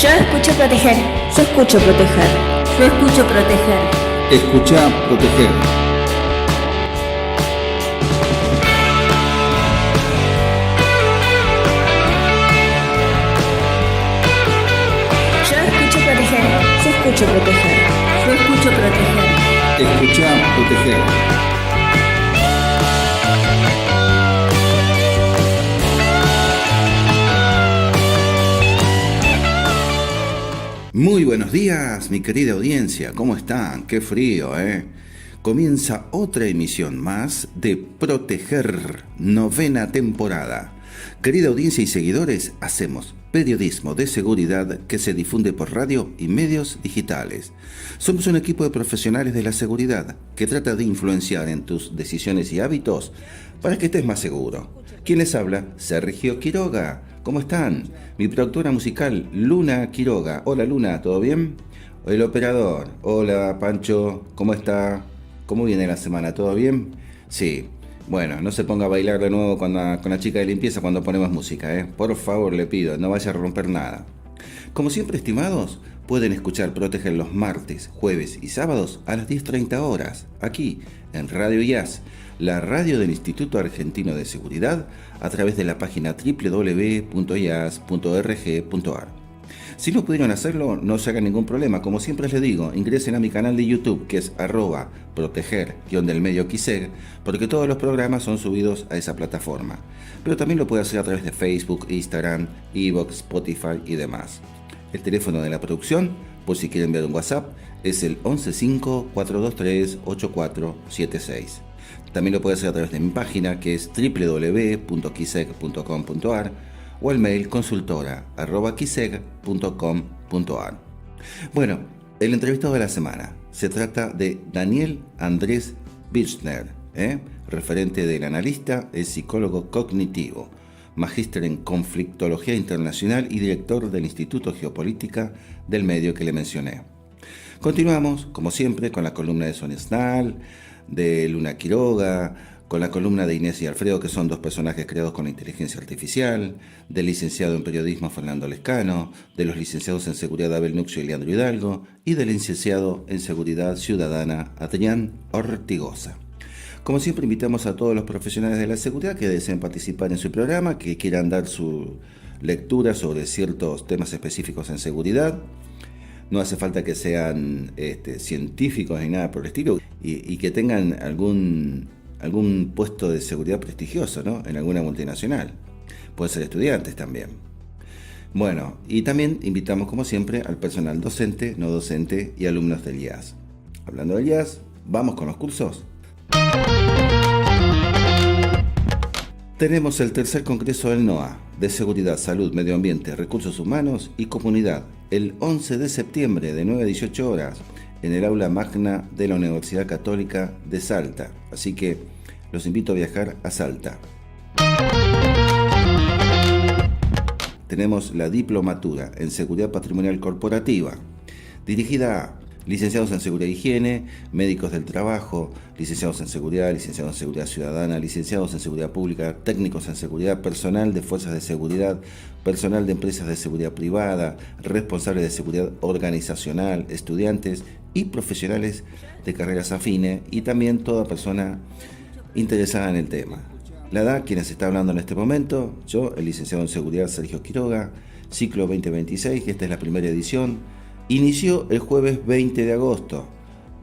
Yo escucho proteger. Yo escucho proteger. Yo escucho proteger. Escucha proteger. Yo escucho proteger. Yo escucho proteger. Yo escucho proteger. Escucha proteger. Muy buenos días, mi querida audiencia. ¿Cómo están? Qué frío, ¿eh? Comienza otra emisión más de Proteger, 9ª temporada. Querida audiencia y seguidores, hacemos periodismo de seguridad que se difunde por radio y medios digitales. Somos un equipo de profesionales de la seguridad que trata de influenciar en tus decisiones y hábitos para que estés más seguro. ¿Quién les habla? Sergio Quiroga. ¿Cómo están? Mi productora musical, Luna Quiroga. Hola Luna, ¿todo bien? El operador. Hola Pancho, ¿cómo está? ¿Cómo viene la semana? ¿Todo bien? Sí. Bueno, no se ponga a bailar de nuevo con la chica de limpieza cuando ponemos música, ¿eh? Por favor, le pido, no vaya a romper nada. Como siempre, estimados, pueden escuchar Proteger los martes, jueves y sábados a las 10:30 horas, aquí en Radio IAS, la radio del Instituto Argentino de Seguridad, a través de la página www.ias.org.ar. Si no pudieron hacerlo, no se hagan ningún problema. Como siempre les digo, ingresen a mi canal de YouTube, que es @proteger_QISEG, porque todos los programas son subidos a esa plataforma. Pero también lo puede hacer a través de Facebook, Instagram, iVoox, Spotify y demás. El teléfono de la producción, por si quieren enviar un WhatsApp, es el 115-423-8476. También lo puede hacer a través de mi página, que es www.kiseg.com.ar, o el mail consultora@kiseg.com.ar. Bueno, el entrevistado de la semana se trata de Daniel Andrés Birchner, referente del analista, el psicólogo cognitivo, magíster en conflictología internacional y director del Instituto Geopolítica del medio que le mencioné. Continuamos, como siempre, con la columna de Sonia Snall, de Luna Quiroga, con la columna de Inés y Alfredo, que son dos personajes creados con la inteligencia artificial, del licenciado en periodismo Fernando Lescano, de los licenciados en seguridad Abel Nuxio y Leandro Hidalgo, y del licenciado en seguridad ciudadana Adrián Ortigosa. Como siempre, invitamos a todos los profesionales de la seguridad que deseen participar en su programa, que quieran dar su lectura sobre ciertos temas específicos en seguridad. No hace falta que sean científicos ni nada por el estilo, y que tengan algún puesto de seguridad prestigioso, ¿no? En alguna multinacional. Pueden ser estudiantes también. Bueno, y también invitamos, como siempre, al personal docente, no docente y alumnos del IAS. Hablando del IAS, vamos con los cursos. Tenemos el tercer congreso del NOA, de Seguridad, Salud, Medio Ambiente, Recursos Humanos y Comunidad, el 11 de septiembre de 9 a 18 horas, en el aula magna de la Universidad Católica de Salta. Así que los invito a viajar a Salta. Tenemos la diplomatura en Seguridad Patrimonial Corporativa, dirigida a licenciados en Seguridad e Higiene, médicos del trabajo, licenciados en Seguridad Ciudadana, licenciados en Seguridad Pública, técnicos en Seguridad, personal de Fuerzas de Seguridad, personal de empresas de seguridad privada, responsables de seguridad organizacional, estudiantes y profesionales de carreras afines, y también toda persona interesada en el tema. La edad, quienes está hablando en este momento, yo, el licenciado en Seguridad Sergio Quiroga, ciclo 2026, que esta es la primera edición. Inició el jueves 20 de agosto,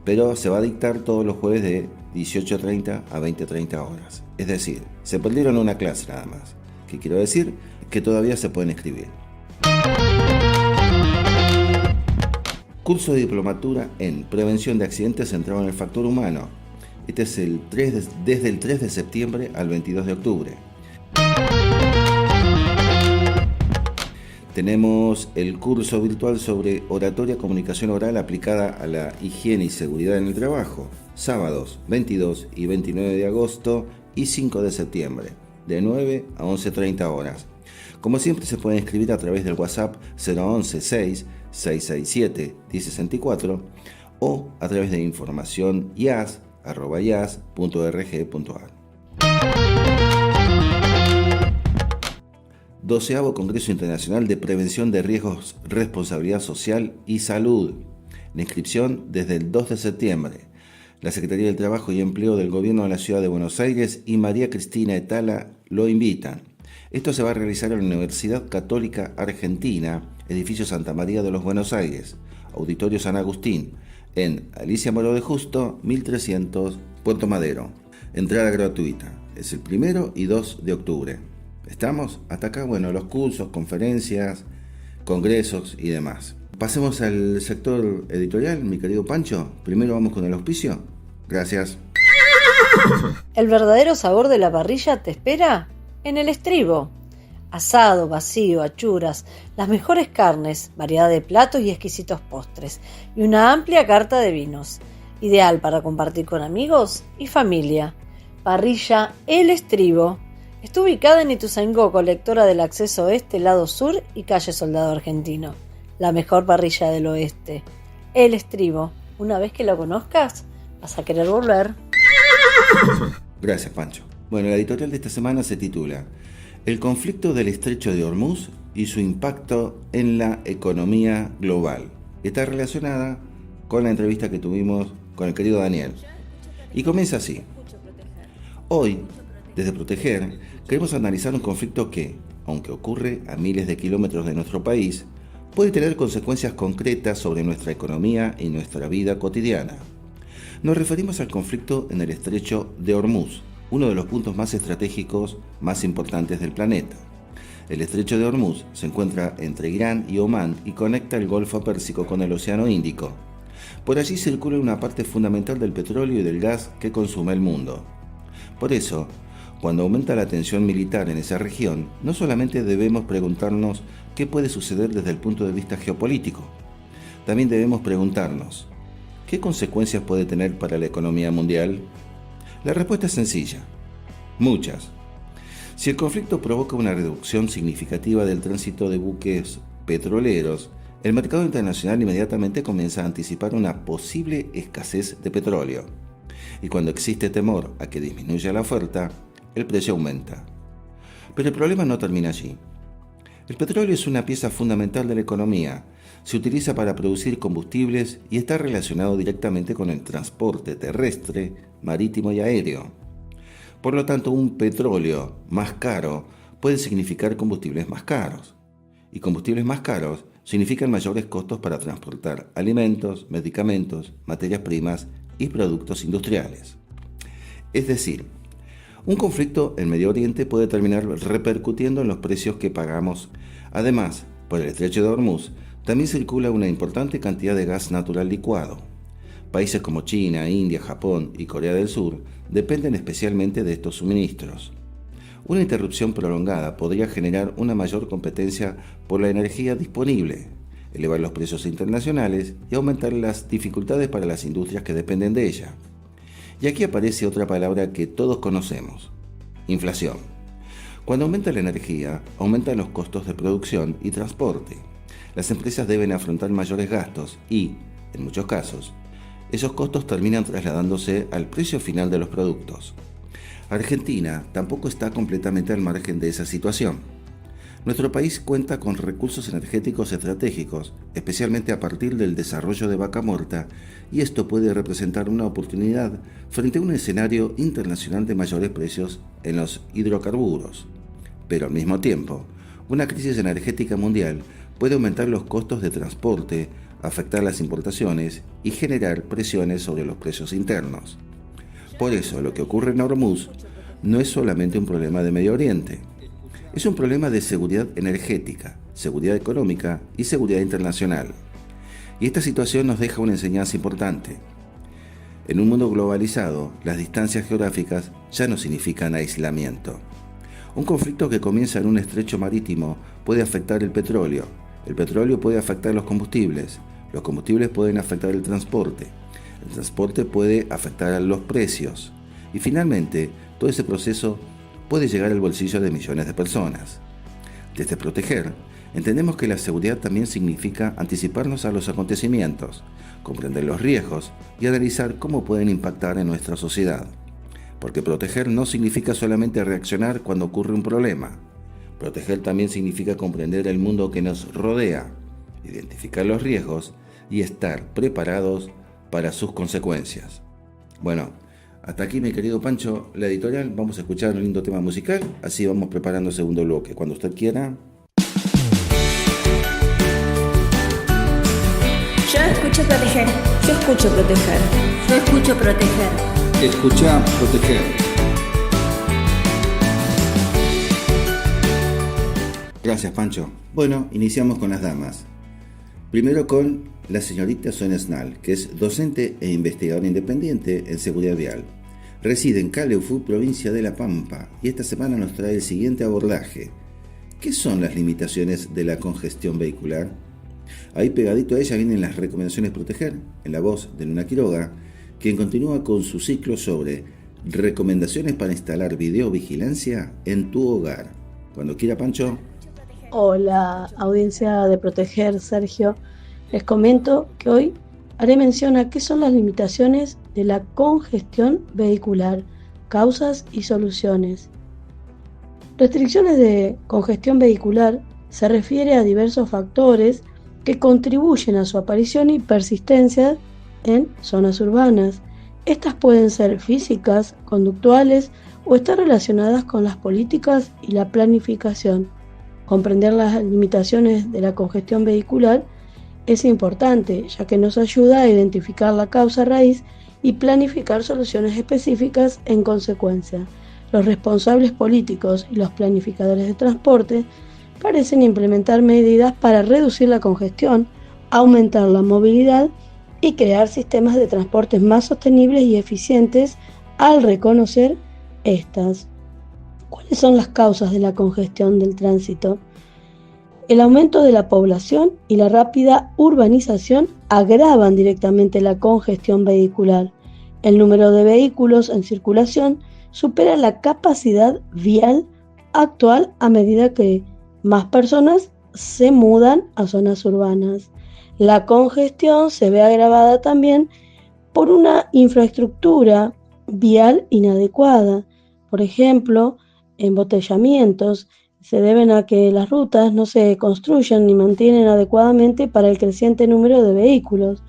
pero se va a dictar todos los jueves de 18:30 a 20:30 horas. Es decir, se perdieron una clase nada más. ¿Qué quiero decir? Que todavía se pueden inscribir. Curso de diplomatura en Prevención de Accidentes centrado en el factor humano. Este es desde el 3 de septiembre al 22 de octubre. Tenemos el curso virtual sobre oratoria, comunicación oral aplicada a la higiene y seguridad en el trabajo, sábados 22 y 29 de agosto y 5 de septiembre, de 9 a 11:30 horas. Como siempre, se pueden inscribir a través del WhatsApp 011-667-1064 o a través de información ias@ias.org.ar. 12º Congreso Internacional de Prevención de Riesgos, Responsabilidad Social y Salud. La inscripción desde el 2 de septiembre. La Secretaría del Trabajo y Empleo del Gobierno de la Ciudad de Buenos Aires y María Cristina Etala lo invitan. Esto se va a realizar en la Universidad Católica Argentina, edificio Santa María de los Buenos Aires, Auditorio San Agustín, en Alicia Moró de Justo, 1300, Puerto Madero. Entrada gratuita. Es el 1 y 2 de octubre. ¿Estamos? Hasta acá, bueno, los cursos, conferencias, congresos y demás. Pasemos al sector editorial, mi querido Pancho. Primero vamos con el auspicio. Gracias. El verdadero sabor de la parrilla te espera en El Estribo. Asado, vacío, achuras, las mejores carnes, variedad de platos y exquisitos postres, y una amplia carta de vinos. Ideal para compartir con amigos y familia. Parrilla El Estribo. Está ubicada en Ituzaingó, colectora del acceso oeste, lado sur y calle Soldado Argentino. La mejor parrilla del oeste. El Estribo. Una vez que lo conozcas, vas a querer volver. Gracias, Pancho. Bueno, la editorial de esta semana se titula El conflicto del Estrecho de Hormuz y su impacto en la economía global. Está relacionada con la entrevista que tuvimos con el querido Daniel. Y comienza así. Hoy, desde Proteger, queremos analizar un conflicto que, aunque ocurre a miles de kilómetros de nuestro país, puede tener consecuencias concretas sobre nuestra economía y nuestra vida cotidiana. Nos referimos al conflicto en el Estrecho de Hormuz, uno de los puntos más estratégicos más importantes del planeta. El Estrecho de Hormuz se encuentra entre Irán y Omán y conecta el Golfo Pérsico con el Océano Índico. Por allí circula una parte fundamental del petróleo y del gas que consume el mundo. Por eso, cuando aumenta la tensión militar en esa región, no solamente debemos preguntarnos qué puede suceder desde el punto de vista geopolítico, también debemos preguntarnos, ¿qué consecuencias puede tener para la economía mundial? La respuesta es sencilla, muchas. Si el conflicto provoca una reducción significativa del tránsito de buques petroleros, el mercado internacional inmediatamente comienza a anticipar una posible escasez de petróleo. Y cuando existe temor a que disminuya la oferta, el precio aumenta. Pero el problema no termina allí. El petróleo es una pieza fundamental de la economía. Se utiliza para producir combustibles y está relacionado directamente con el transporte terrestre, marítimo y aéreo. Por lo tanto, un petróleo más caro puede significar combustibles más caros. Y combustibles más caros significan mayores costos para transportar alimentos, medicamentos, materias primas y productos industriales. Es decir, un conflicto en Medio Oriente puede terminar repercutiendo en los precios que pagamos. Además, por el Estrecho de Hormuz también circula una importante cantidad de gas natural licuado. Países como China, India, Japón y Corea del Sur dependen especialmente de estos suministros. Una interrupción prolongada podría generar una mayor competencia por la energía disponible, elevar los precios internacionales y aumentar las dificultades para las industrias que dependen de ella. Y aquí aparece otra palabra que todos conocemos: inflación. Cuando aumenta la energía, aumentan los costos de producción y transporte. Las empresas deben afrontar mayores gastos y, en muchos casos, esos costos terminan trasladándose al precio final de los productos. Argentina tampoco está completamente al margen de esa situación. Nuestro país cuenta con recursos energéticos estratégicos, especialmente a partir del desarrollo de Vaca Muerta, y esto puede representar una oportunidad frente a un escenario internacional de mayores precios en los hidrocarburos. Pero al mismo tiempo, una crisis energética mundial puede aumentar los costos de transporte, afectar las importaciones y generar presiones sobre los precios internos. Por eso, lo que ocurre en Hormuz no es solamente un problema de Medio Oriente. Es un problema de seguridad energética, seguridad económica y seguridad internacional. Y esta situación nos deja una enseñanza importante. En un mundo globalizado, las distancias geográficas ya no significan aislamiento. Un conflicto que comienza en un estrecho marítimo puede afectar el petróleo puede afectar los combustibles pueden afectar el transporte puede afectar a los precios, y finalmente todo ese proceso puede llegar al bolsillo de millones de personas. Desde Proteger, entendemos que la seguridad también significa anticiparnos a los acontecimientos, comprender los riesgos y analizar cómo pueden impactar en nuestra sociedad. Porque proteger no significa solamente reaccionar cuando ocurre un problema. Proteger también significa comprender el mundo que nos rodea, identificar los riesgos y estar preparados para sus consecuencias. Bueno, hasta aquí, mi querido Pancho, la editorial. Vamos a escuchar un lindo tema musical, así vamos preparando el segundo bloque. Cuando usted quiera. Yo escucho proteger. Yo escucho proteger. Yo escucho proteger. Escucha, proteger. Gracias, Pancho. Bueno, iniciamos con las damas. Primero con la señorita Sonia Snall, que es docente e investigadora independiente en seguridad vial. Reside en Caleufu, provincia de La Pampa, y esta semana nos trae el siguiente abordaje. ¿Qué son las limitaciones de la congestión vehicular? Ahí pegadito a ella vienen las recomendaciones proteger, en la voz de Luna Quiroga, quien continúa con su ciclo sobre recomendaciones para instalar videovigilancia en tu hogar. Cuando quiera, Pancho. Hola, audiencia de Proteger, Sergio. Les comento que hoy haré mención a qué son las limitaciones de la congestión vehicular, causas y soluciones. Restricciones de congestión vehicular se refiere a diversos factores que contribuyen a su aparición y persistencia en zonas urbanas. Estas pueden ser físicas, conductuales o estar relacionadas con las políticas y la planificación. Comprender las limitaciones de la congestión vehicular es importante, ya que nos ayuda a identificar la causa raíz y planificar soluciones específicas en consecuencia. Los responsables políticos y los planificadores de transporte parecen implementar medidas para reducir la congestión, aumentar la movilidad y crear sistemas de transporte más sostenibles y eficientes al reconocer estas. ¿Cuáles son las causas de la congestión del tránsito? El aumento de la población y la rápida urbanización agravan directamente la congestión vehicular. El número de vehículos en circulación supera la capacidad vial actual a medida que más personas se mudan a zonas urbanas. La congestión se ve agravada también por una infraestructura vial inadecuada. Por ejemplo, embotellamientos se deben a que las rutas no se construyen ni mantienen adecuadamente para el creciente número de vehículos.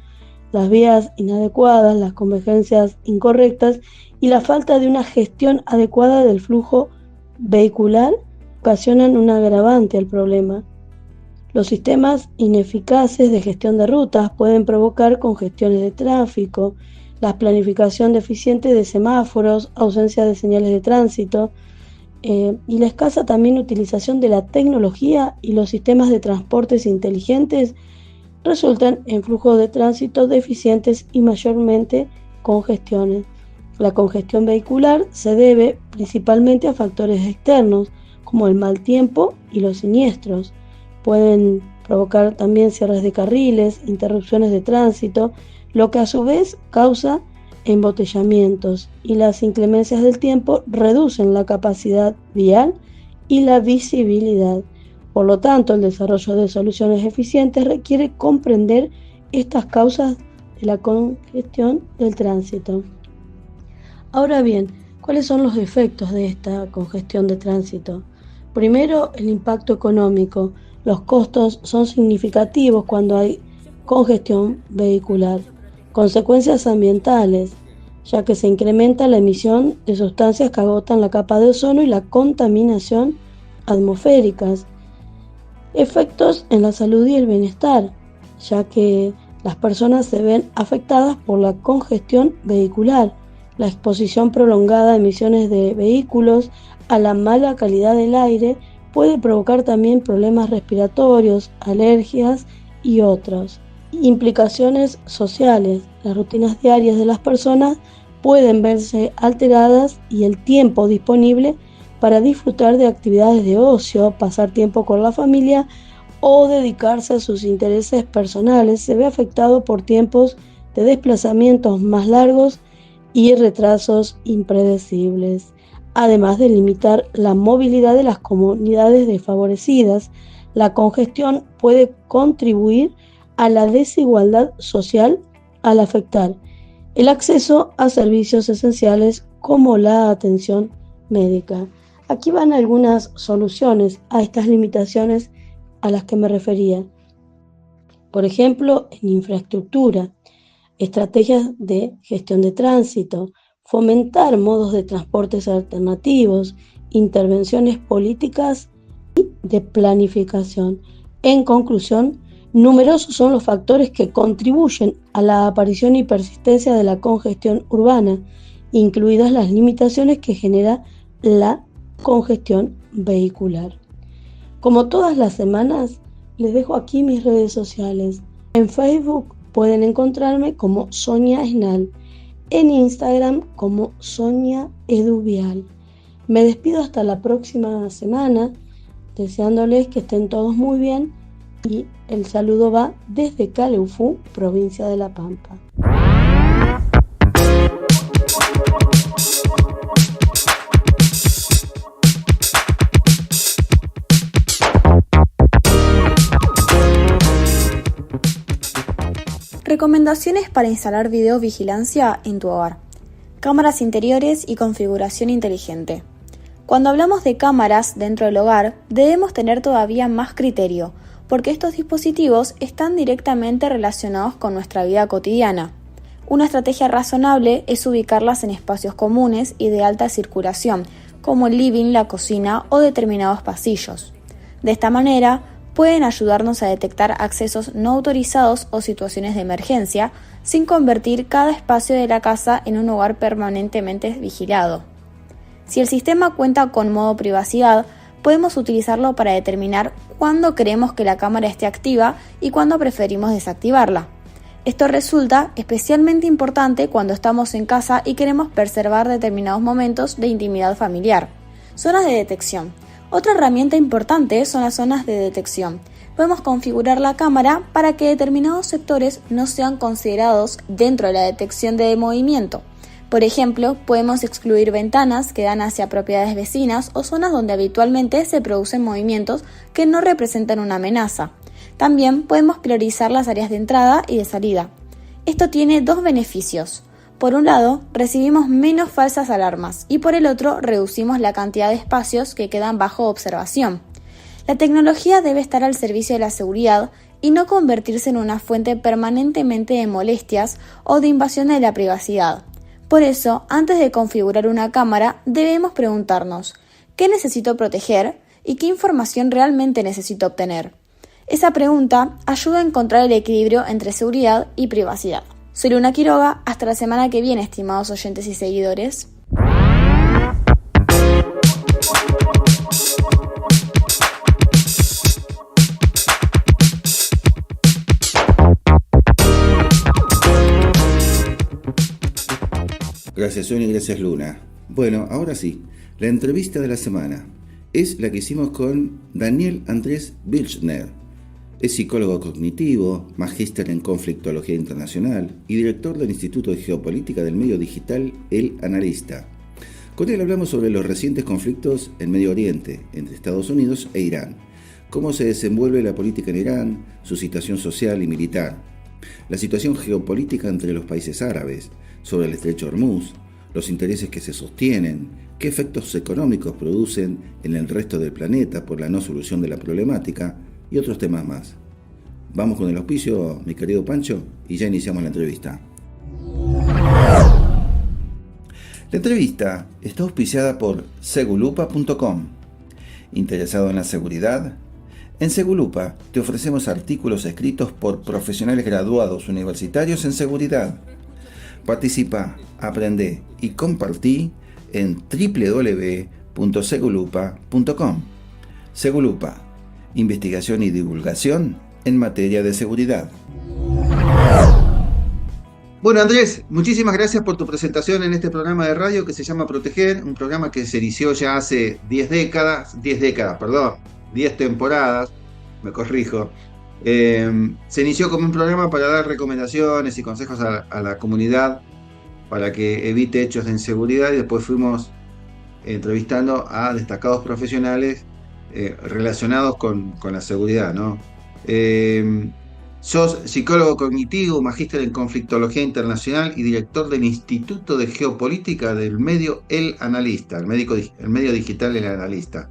Las vías inadecuadas, las convergencias incorrectas y la falta de una gestión adecuada del flujo vehicular ocasionan un agravante al problema. Los sistemas ineficaces de gestión de rutas pueden provocar congestiones de tráfico, la planificación deficiente de semáforos, ausencia de señales de tránsito, y la escasa también utilización de la tecnología y los sistemas de transportes inteligentes resultan en flujos de tránsito deficientes y mayormente congestiones. La congestión vehicular se debe principalmente a factores externos como el mal tiempo y los siniestros. Pueden provocar también cierres de carriles, interrupciones de tránsito, lo que a su vez causa embotellamientos, y las inclemencias del tiempo reducen la capacidad vial y la visibilidad. Por lo tanto, el desarrollo de soluciones eficientes requiere comprender estas causas de la congestión del tránsito. Ahora bien, ¿cuáles son los efectos de esta congestión de tránsito? Primero, el impacto económico. Los costos son significativos cuando hay congestión vehicular. Consecuencias ambientales, ya que se incrementa la emisión de sustancias que agotan la capa de ozono y la contaminación atmosféricas. Efectos en la salud y el bienestar, ya que las personas se ven afectadas por la congestión vehicular. La exposición prolongada a emisiones de vehículos, a la mala calidad del aire, puede provocar también problemas respiratorios, alergias y otros. Implicaciones sociales. Las rutinas diarias de las personas pueden verse alteradas y el tiempo disponible para disfrutar de actividades de ocio, pasar tiempo con la familia o dedicarse a sus intereses personales se ve afectado por tiempos de desplazamientos más largos y retrasos impredecibles, además de limitar la movilidad de las comunidades desfavorecidas. La congestión puede contribuir a la desigualdad social al afectar el acceso a servicios esenciales como la atención médica. Aquí van algunas soluciones a estas limitaciones a las que me refería. Por ejemplo, en infraestructura, estrategias de gestión de tránsito, fomentar modos de transportes alternativos, intervenciones políticas y de planificación. En conclusión, numerosos son los factores que contribuyen a la aparición y persistencia de la congestión urbana, incluidas las limitaciones que genera la congestión vehicular. Como todas las semanas, les dejo aquí mis redes sociales. En Facebook pueden encontrarme como Sonia Esnal, en Instagram como Sonia Eduvial. Me despido hasta la próxima semana, deseándoles que estén todos muy bien, y el saludo va desde Caleufú, provincia de La Pampa. Recomendaciones para instalar videovigilancia en tu hogar. Cámaras interiores y configuración inteligente. Cuando hablamos de cámaras dentro del hogar, debemos tener todavía más criterio, porque estos dispositivos están directamente relacionados con nuestra vida cotidiana. Una estrategia razonable es ubicarlas en espacios comunes y de alta circulación, como el living, la cocina o determinados pasillos. De esta manera, pueden ayudarnos a detectar accesos no autorizados o situaciones de emergencia, sin convertir cada espacio de la casa en un hogar permanentemente vigilado. Si el sistema cuenta con modo privacidad, podemos utilizarlo para determinar cuándo queremos que la cámara esté activa y cuándo preferimos desactivarla. Esto resulta especialmente importante cuando estamos en casa y queremos preservar determinados momentos de intimidad familiar. Zonas de detección. Otra herramienta importante son las zonas de detección. Podemos configurar la cámara para que determinados sectores no sean considerados dentro de la detección de movimiento. Por ejemplo, podemos excluir ventanas que dan hacia propiedades vecinas o zonas donde habitualmente se producen movimientos que no representan una amenaza. También podemos priorizar las áreas de entrada y de salida. Esto tiene dos beneficios. Por un lado, recibimos menos falsas alarmas y por el otro, reducimos la cantidad de espacios que quedan bajo observación. La tecnología debe estar al servicio de la seguridad y no convertirse en una fuente permanentemente de molestias o de invasión de la privacidad. Por eso, antes de configurar una cámara, debemos preguntarnos ¿qué necesito proteger y qué información realmente necesito obtener? Esa pregunta ayuda a encontrar el equilibrio entre seguridad y privacidad. Soy Luna Quiroga, hasta la semana que viene, estimados oyentes y seguidores. Gracias Sonia y gracias Luna. Bueno, ahora sí, la entrevista de la semana es la que hicimos con Daniel Andrés Birchner. Es psicólogo cognitivo, magíster en conflictología internacional y director del Instituto de Geopolítica del Medio Digital El Analista. Con él hablamos sobre los recientes conflictos en Medio Oriente, entre Estados Unidos e Irán, cómo se desenvuelve la política en Irán, su situación social y militar, la situación geopolítica entre los países árabes, sobre el estrecho Hormuz, los intereses que se sostienen, qué efectos económicos producen en el resto del planeta por la no solución de la problemática, y otros temas más. Vamos con el auspicio, mi querido Pancho, y ya iniciamos la entrevista. La entrevista está auspiciada por Segulupa.com. ¿Interesado en la seguridad? En Segulupa te ofrecemos artículos escritos por profesionales graduados universitarios en seguridad. Participa, aprende y compartí en www.segulupa.com. Segulupa, investigación y divulgación en materia de seguridad. Bueno, Andrés, muchísimas gracias por tu presentación en este programa de radio que se llama Proteger, un programa que se inició ya hace 10 temporadas, me corrijo. Se inició como un programa para dar recomendaciones y consejos a la comunidad para que evite hechos de inseguridad, y después fuimos entrevistando a destacados profesionales relacionados con la seguridad, ¿no? Sos psicólogo cognitivo, magíster en conflictología internacional y director del Instituto de Geopolítica del medio El Analista, el medio digital El Analista.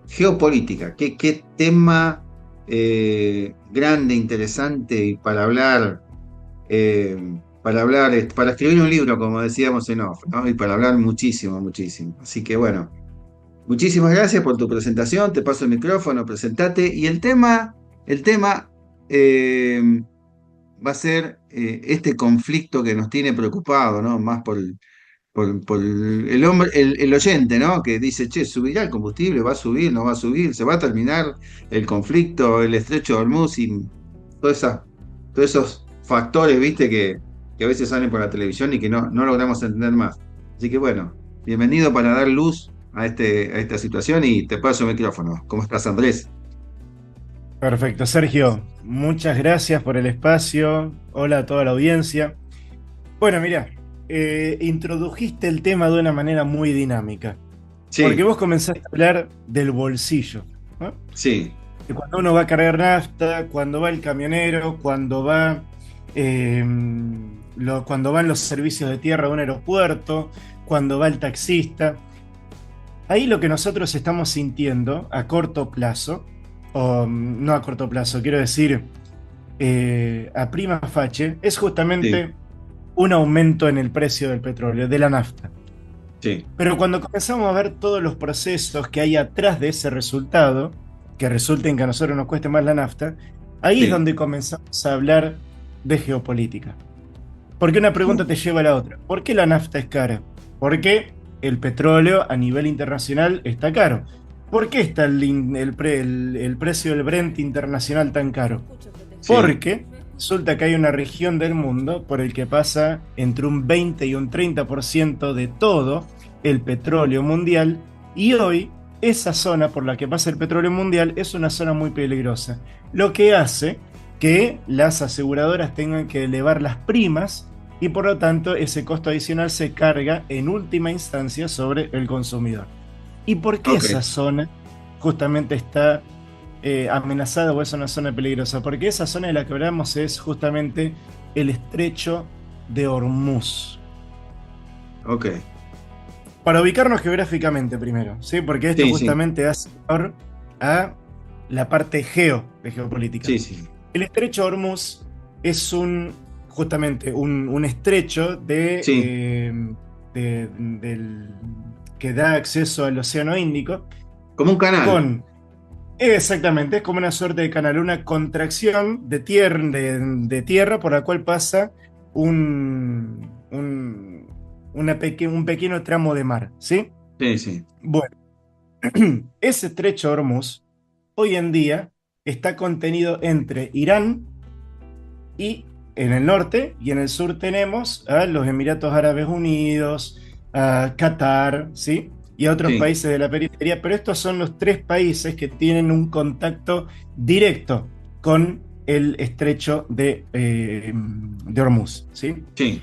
Geopolítica, qué tema grande, interesante y para escribir un libro, como decíamos en off, ¿no? Y para hablar muchísimo, muchísimo. Así que bueno, muchísimas gracias por tu presentación, te paso el micrófono, presentate. Y el tema va a ser este conflicto que nos tiene preocupado, ¿no? Más por el hombre, el oyente, ¿no? Que dice, che, ¿subirá el combustible? ¿Va a subir? ¿No va a subir? ¿Se va a terminar el conflicto, el estrecho de Hormuz y todos esos factores, viste, que a veces salen por la televisión y que no logramos entender más? Así que bueno, bienvenido para dar luz a esta situación y te paso el micrófono. ¿Cómo estás, Andrés? Perfecto, Sergio, muchas gracias por el espacio. Hola a toda la audiencia. Bueno, mira, introdujiste el tema de una manera muy dinámica, Sí, porque vos comenzaste a hablar del bolsillo, ¿no? sí, De cuando uno va a cargar nafta, cuando va el camionero, eh, cuando van los servicios de tierra de un aeropuerto, cuando va el taxista. Ahí lo que nosotros estamos sintiendo a corto plazo, o no a corto plazo, quiero decir, a prima facie, es justamente sí, un aumento en el precio del petróleo, de la nafta. sí. Pero cuando comenzamos a ver todos los procesos que hay atrás de ese resultado, que resulten que a nosotros nos cueste más la nafta, ahí es Sí. donde comenzamos a hablar de geopolítica. Porque una pregunta te lleva a la otra. ¿Por qué la nafta es cara? ¿Por qué el petróleo a nivel internacional está caro? ¿Por qué está el precio del Brent internacional tan caro? Sí. Porque resulta que hay una región del mundo por el que pasa entre un 20 y un 30% de todo el petróleo mundial, y hoy esa zona por la que pasa el petróleo mundial es una zona muy peligrosa, lo que hace que las aseguradoras tengan que elevar las primas y por lo tanto ese costo adicional se carga en última instancia sobre el consumidor. ¿Y por qué Ok. esa zona justamente está amenazada o es una zona peligrosa? Porque esa zona de la que hablamos es justamente el estrecho de Hormuz. Ok. Para ubicarnos geográficamente primero, ¿sí? Porque esto Sí, sí, justamente hace honor a la parte de geopolítica. sí, sí. El estrecho de Hormuz es justamente un estrecho Sí. que da acceso al Océano Índico Como un canal. exactamente, es como una suerte de canal, una contracción de tierra por la cual pasa un pequeño tramo de mar, ¿sí? Sí, sí. Bueno, ese estrecho de Hormuz hoy en día está contenido entre Irán y en el norte, y en el sur tenemos a los Emiratos Árabes Unidos, a Qatar, ¿sí? Y a otros Sí. países de la periferia, pero estos son los tres países que tienen un contacto directo con el estrecho de Hormuz, ¿sí? Sí.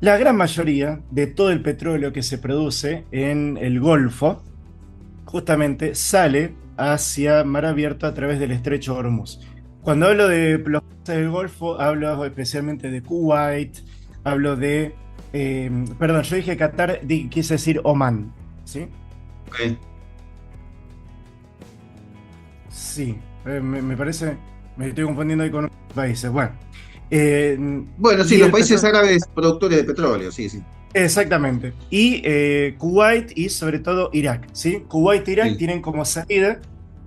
La gran mayoría de todo el petróleo que se produce en el Golfo justamente sale hacia mar abierto a través del estrecho de Hormuz. Cuando hablo de los países del Golfo, hablo especialmente de Kuwait, hablo de... perdón, yo dije Qatar, quise decir Omán, ¿sí? Ok. Sí, me parece, me estoy confundiendo ahí con otros países. Bueno, Bueno, sí, y los el países petróleo, árabes productores de petróleo, sí, sí. exactamente. Y Kuwait y sobre todo Irak, ¿sí? Kuwait e Irak Sí. tienen como salida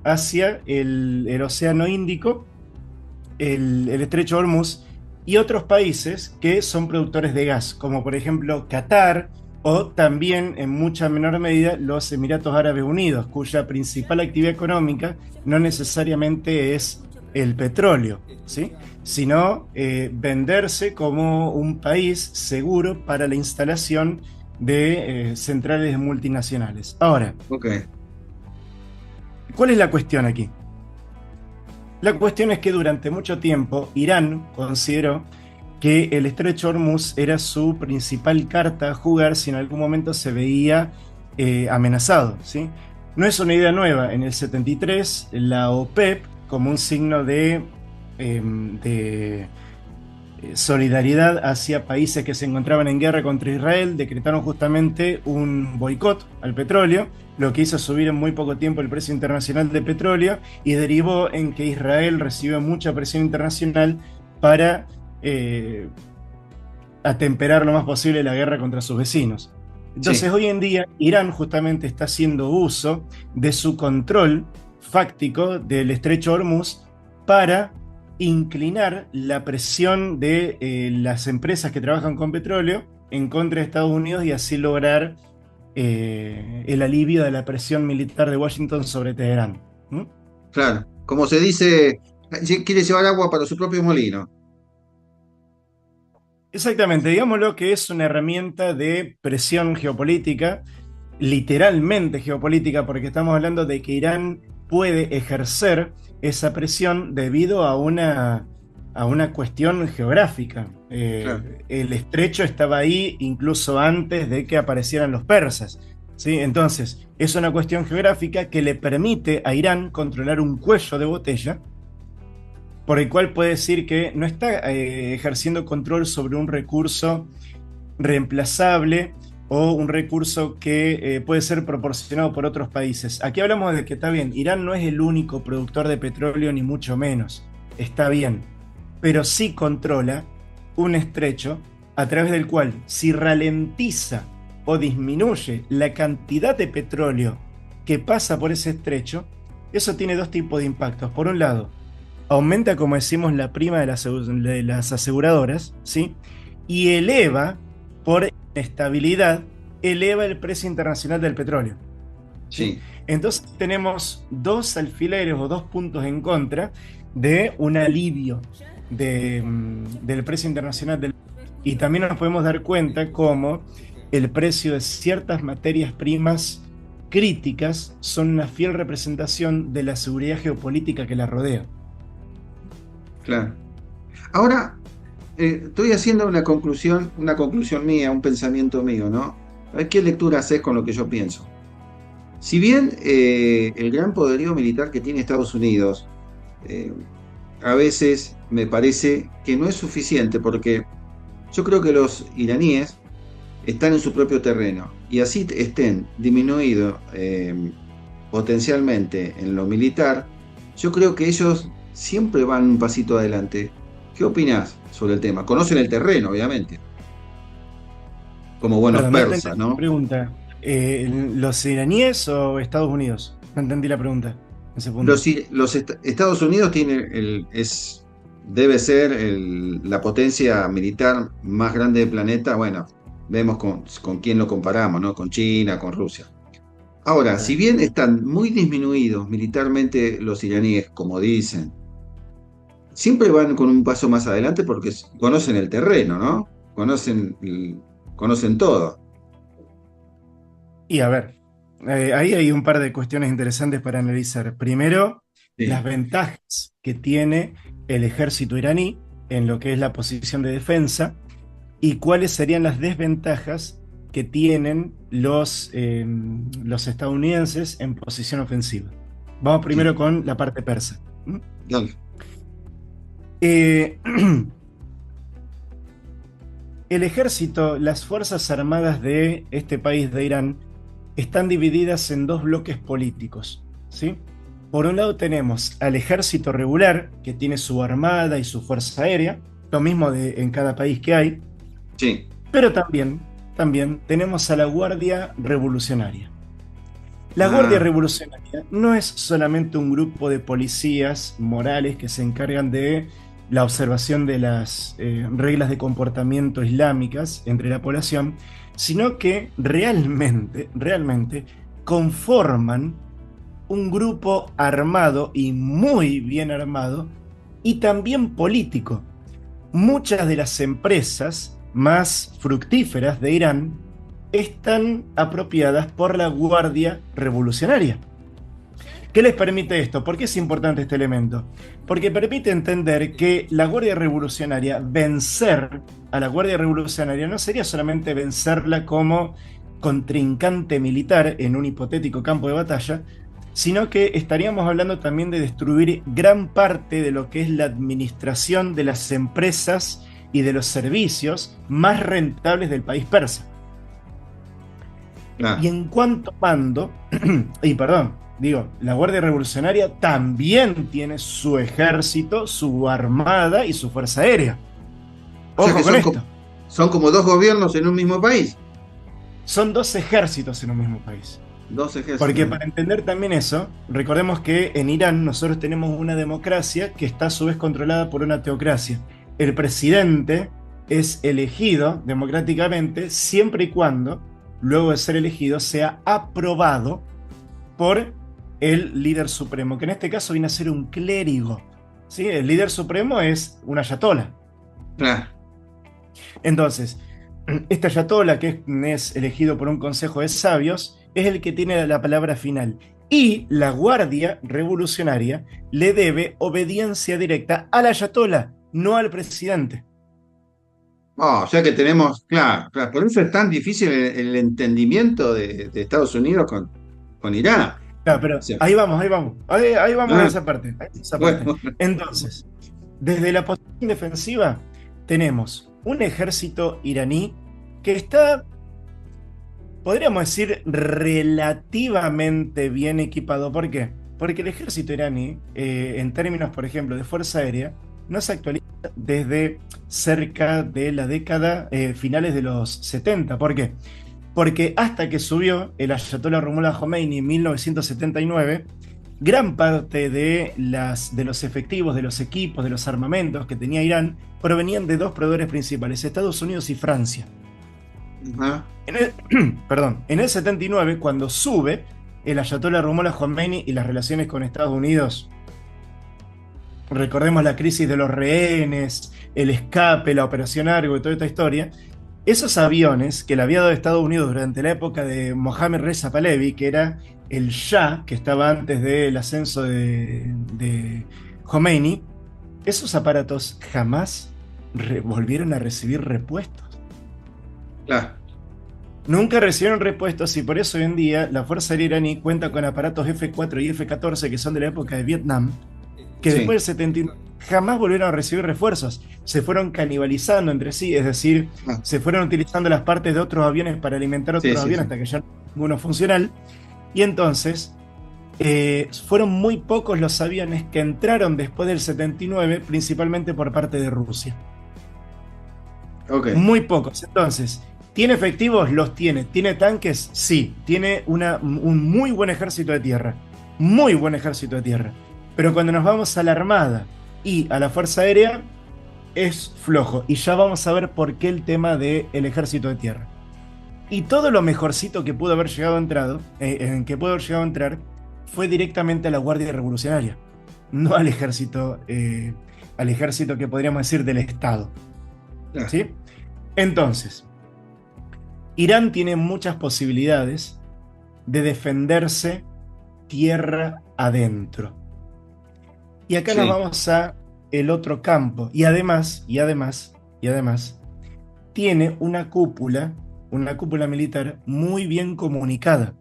hacia el Océano Índico, el estrecho de Hormuz, y otros países que son productores de gas, como por ejemplo Qatar, o también en mucha menor medida los Emiratos Árabes Unidos, cuya principal actividad económica no necesariamente es el petróleo, ¿sí? Sino venderse como un país seguro para la instalación de centrales multinacionales. Ahora, Ok. ¿cuál es la cuestión aquí? La cuestión es que durante mucho tiempo Irán consideró que el estrecho de Hormuz era su principal carta a jugar si en algún momento se veía amenazado, ¿sí? No es una idea nueva. En el 73, la OPEP, como un signo de de solidaridad hacia países que se encontraban en guerra contra Israel, decretaron justamente un boicot al petróleo, lo que hizo subir en muy poco tiempo el precio internacional del petróleo y derivó en que Israel recibió mucha presión internacional para atemperar lo más posible la guerra contra sus vecinos. Entonces, Sí. hoy en día, Irán justamente está haciendo uso de su control fáctico del estrecho Hormuz para inclinar la presión de las empresas que trabajan con petróleo en contra de Estados Unidos y así lograr el alivio de la presión militar de Washington sobre Teherán. ¿Mm? Claro, como se dice, quiere llevar agua para su propio molino. Exactamente, digámoslo que es una herramienta de presión geopolítica, literalmente geopolítica, porque estamos hablando de que Irán puede ejercer esa presión debido a una cuestión geográfica. Claro. El estrecho estaba ahí incluso antes de que aparecieran los persas, ¿sí? Entonces, es una cuestión geográfica que le permite a Irán controlar un cuello de botella por el cual puede decir que no está ejerciendo control sobre un recurso reemplazable o un recurso que puede ser proporcionado por otros países. Aquí hablamos de que está bien, Irán no es el único productor de petróleo, ni mucho menos, está bien, pero sí controla un estrecho a través del cual, si ralentiza o disminuye la cantidad de petróleo que pasa por ese estrecho, eso tiene dos tipos de impactos. Por un lado, aumenta, como decimos, la prima de las aseguradoras, ¿sí? Y eleva, por estabilidad, eleva el precio internacional del petróleo. Sí. Entonces tenemos dos alfileres o dos puntos en contra de un alivio del precio internacional del petróleo. Y también nos podemos dar cuenta cómo el precio de ciertas materias primas críticas son una fiel representación de la seguridad geopolítica que la rodea. Claro. Ahora, estoy haciendo una conclusión mía, un pensamiento mío, ¿no? A ver qué lectura haces con lo que yo pienso. Si bien el gran poderío militar que tiene Estados Unidos, a veces me parece que no es suficiente, porque yo creo que los iraníes están en su propio terreno, y así estén disminuidos potencialmente en lo militar, yo creo que ellos siempre van un pasito adelante. ¿Qué opinás sobre el tema? Conocen el terreno, obviamente, como buenos Perdón, no te persas, entendí la ¿no? pregunta. ¿Los iraníes o Estados Unidos? No entendí la pregunta en ese punto. Estados Unidos debe ser la potencia militar más grande del planeta. Bueno, vemos con quién lo comparamos, ¿no? Con China, con Rusia. Ahora, si bien están muy disminuidos militarmente los iraníes, como dicen, siempre van con un paso más adelante porque conocen el terreno, ¿no? Conocen todo. Y a ver, ahí hay un par de cuestiones interesantes para analizar. Primero, Sí. las ventajas que tiene el ejército iraní en lo que es la posición de defensa y cuáles serían las desventajas que tienen los estadounidenses en posición ofensiva. Vamos primero con la parte persa. ¿Mm? Dale. El ejército, las fuerzas armadas de este país de Irán están divididas en dos bloques políticos, ¿sí? Por un lado tenemos al ejército regular, que tiene su armada y su fuerza aérea, lo mismo en cada país que hay, Sí. pero también tenemos a la Guardia Revolucionaria. La Guardia Revolucionaria no es solamente un grupo de policías morales que se encargan de la observación de las reglas de comportamiento islámicas entre la población, sino que realmente conforman un grupo armado y muy bien armado y también político. Muchas de las empresas más fructíferas de Irán están apropiadas por la Guardia Revolucionaria. ¿Qué les permite esto? ¿Por qué es importante este elemento? Porque permite entender que la Guardia Revolucionaria, vencer a la Guardia Revolucionaria no sería solamente vencerla como contrincante militar en un hipotético campo de batalla, sino que estaríamos hablando también de destruir gran parte de lo que es la administración de las empresas y de los servicios más rentables del país persa. Y en cuanto a mando, la Guardia Revolucionaria también tiene su ejército, su armada y su fuerza aérea. Ojo, o sea, con esto. Son como dos gobiernos en un mismo país. Son dos ejércitos en un mismo país. Dos ejércitos. Porque para entender también eso, recordemos que en Irán nosotros tenemos una democracia que está a su vez controlada por una teocracia. El presidente es elegido democráticamente siempre y cuando, luego de ser elegido, sea aprobado por el líder supremo, que en este caso viene a ser un clérigo. ¿Sí? El líder supremo es un ayatolá. Claro. Entonces, este ayatolá, que es elegido por un consejo de sabios, es el que tiene la palabra final. Y la Guardia Revolucionaria le debe obediencia directa al ayatolá, no al presidente. O sea que tenemos, claro, por eso es tan difícil el entendimiento de Estados Unidos con Irán. Claro, pero sí. Ahí vamos a esa parte. Bueno. Entonces, desde la posición defensiva tenemos un ejército iraní que está, podríamos decir, relativamente bien equipado. ¿Por qué? Porque el ejército iraní, en términos, por ejemplo, de fuerza aérea, no se actualiza desde cerca de la década finales de los 70. ¿Por qué? Porque hasta que subió el ayatolá Ruhollah Khomeini en 1979, gran parte de los efectivos, de los equipos, de los armamentos que tenía Irán provenían de dos proveedores principales, Estados Unidos y Francia. En el 79, cuando sube el ayatolá Ruhollah Khomeini y las relaciones con Estados Unidos, recordemos la crisis de los rehenes, el escape, la operación Argo y toda esta historia, esos aviones que le había dado Estados Unidos durante la época de Mohammad Reza Pahlavi, que era el Shah, que estaba antes del ascenso de Khomeini, esos aparatos jamás volvieron a recibir repuestos. Claro. Nunca recibieron repuestos y por eso hoy en día la Fuerza Aérea iraní cuenta con aparatos F-4 y F-14 que son de la época de Vietnam, que después del 79 jamás volvieron a recibir refuerzos. Se fueron canibalizando entre sí, es decir, se fueron utilizando las partes de otros aviones para alimentar otros aviones hasta que ya no hubo ninguno funcional. Y entonces fueron muy pocos los aviones que entraron después del 79, principalmente por parte de Rusia. Muy pocos. Entonces, ¿tiene efectivos? Los tiene. ¿Tiene tanques? Sí. Tiene un muy buen ejército de tierra. Muy buen ejército de tierra. Pero cuando nos vamos a la Armada y a la Fuerza Aérea, es flojo. Y ya vamos a ver por qué el tema del ejército de tierra. Y todo lo mejorcito que pudo haber llegado a entrar, fue directamente a la Guardia Revolucionaria, no al ejército que podríamos decir del Estado. ¿Sí? Entonces, Irán tiene muchas posibilidades de defenderse tierra adentro. Y acá nos vamos a el otro campo. Y además, tiene una cúpula militar muy bien comunicada.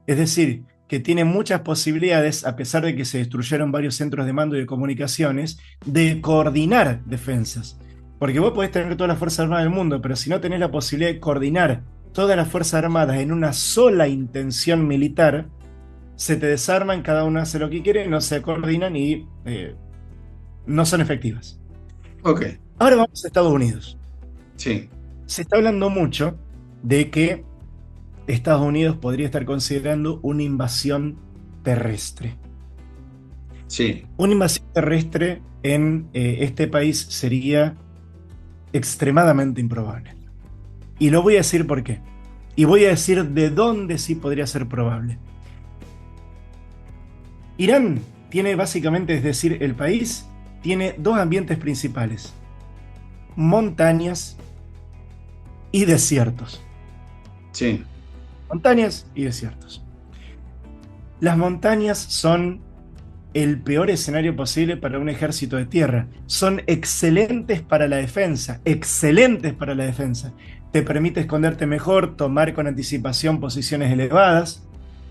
Es decir, que tiene muchas posibilidades, a pesar de que se destruyeron varios centros de mando y de comunicaciones, de coordinar defensas. Porque vos podés tener todas las Fuerzas Armadas del mundo, pero si no tenés la posibilidad de coordinar todas las Fuerzas Armadas en una sola intención militar, se te desarman, cada uno hace lo que quiere, no se coordinan y no son efectivas. Ahora vamos a Estados Unidos. Sí. Se está hablando mucho de que Estados Unidos podría estar considerando una invasión terrestre. Sí. Una invasión terrestre en este país sería extremadamente improbable. Y lo voy a decir por qué. Y voy a decir de dónde sí podría ser probable. Irán tiene básicamente, es decir, el país tiene dos ambientes principales: montañas y desiertos. Sí. Montañas y desiertos. Las montañas son el peor escenario posible para un ejército de tierra. Son excelentes para la defensa, excelentes para la defensa. Te permite esconderte mejor, tomar con anticipación posiciones elevadas,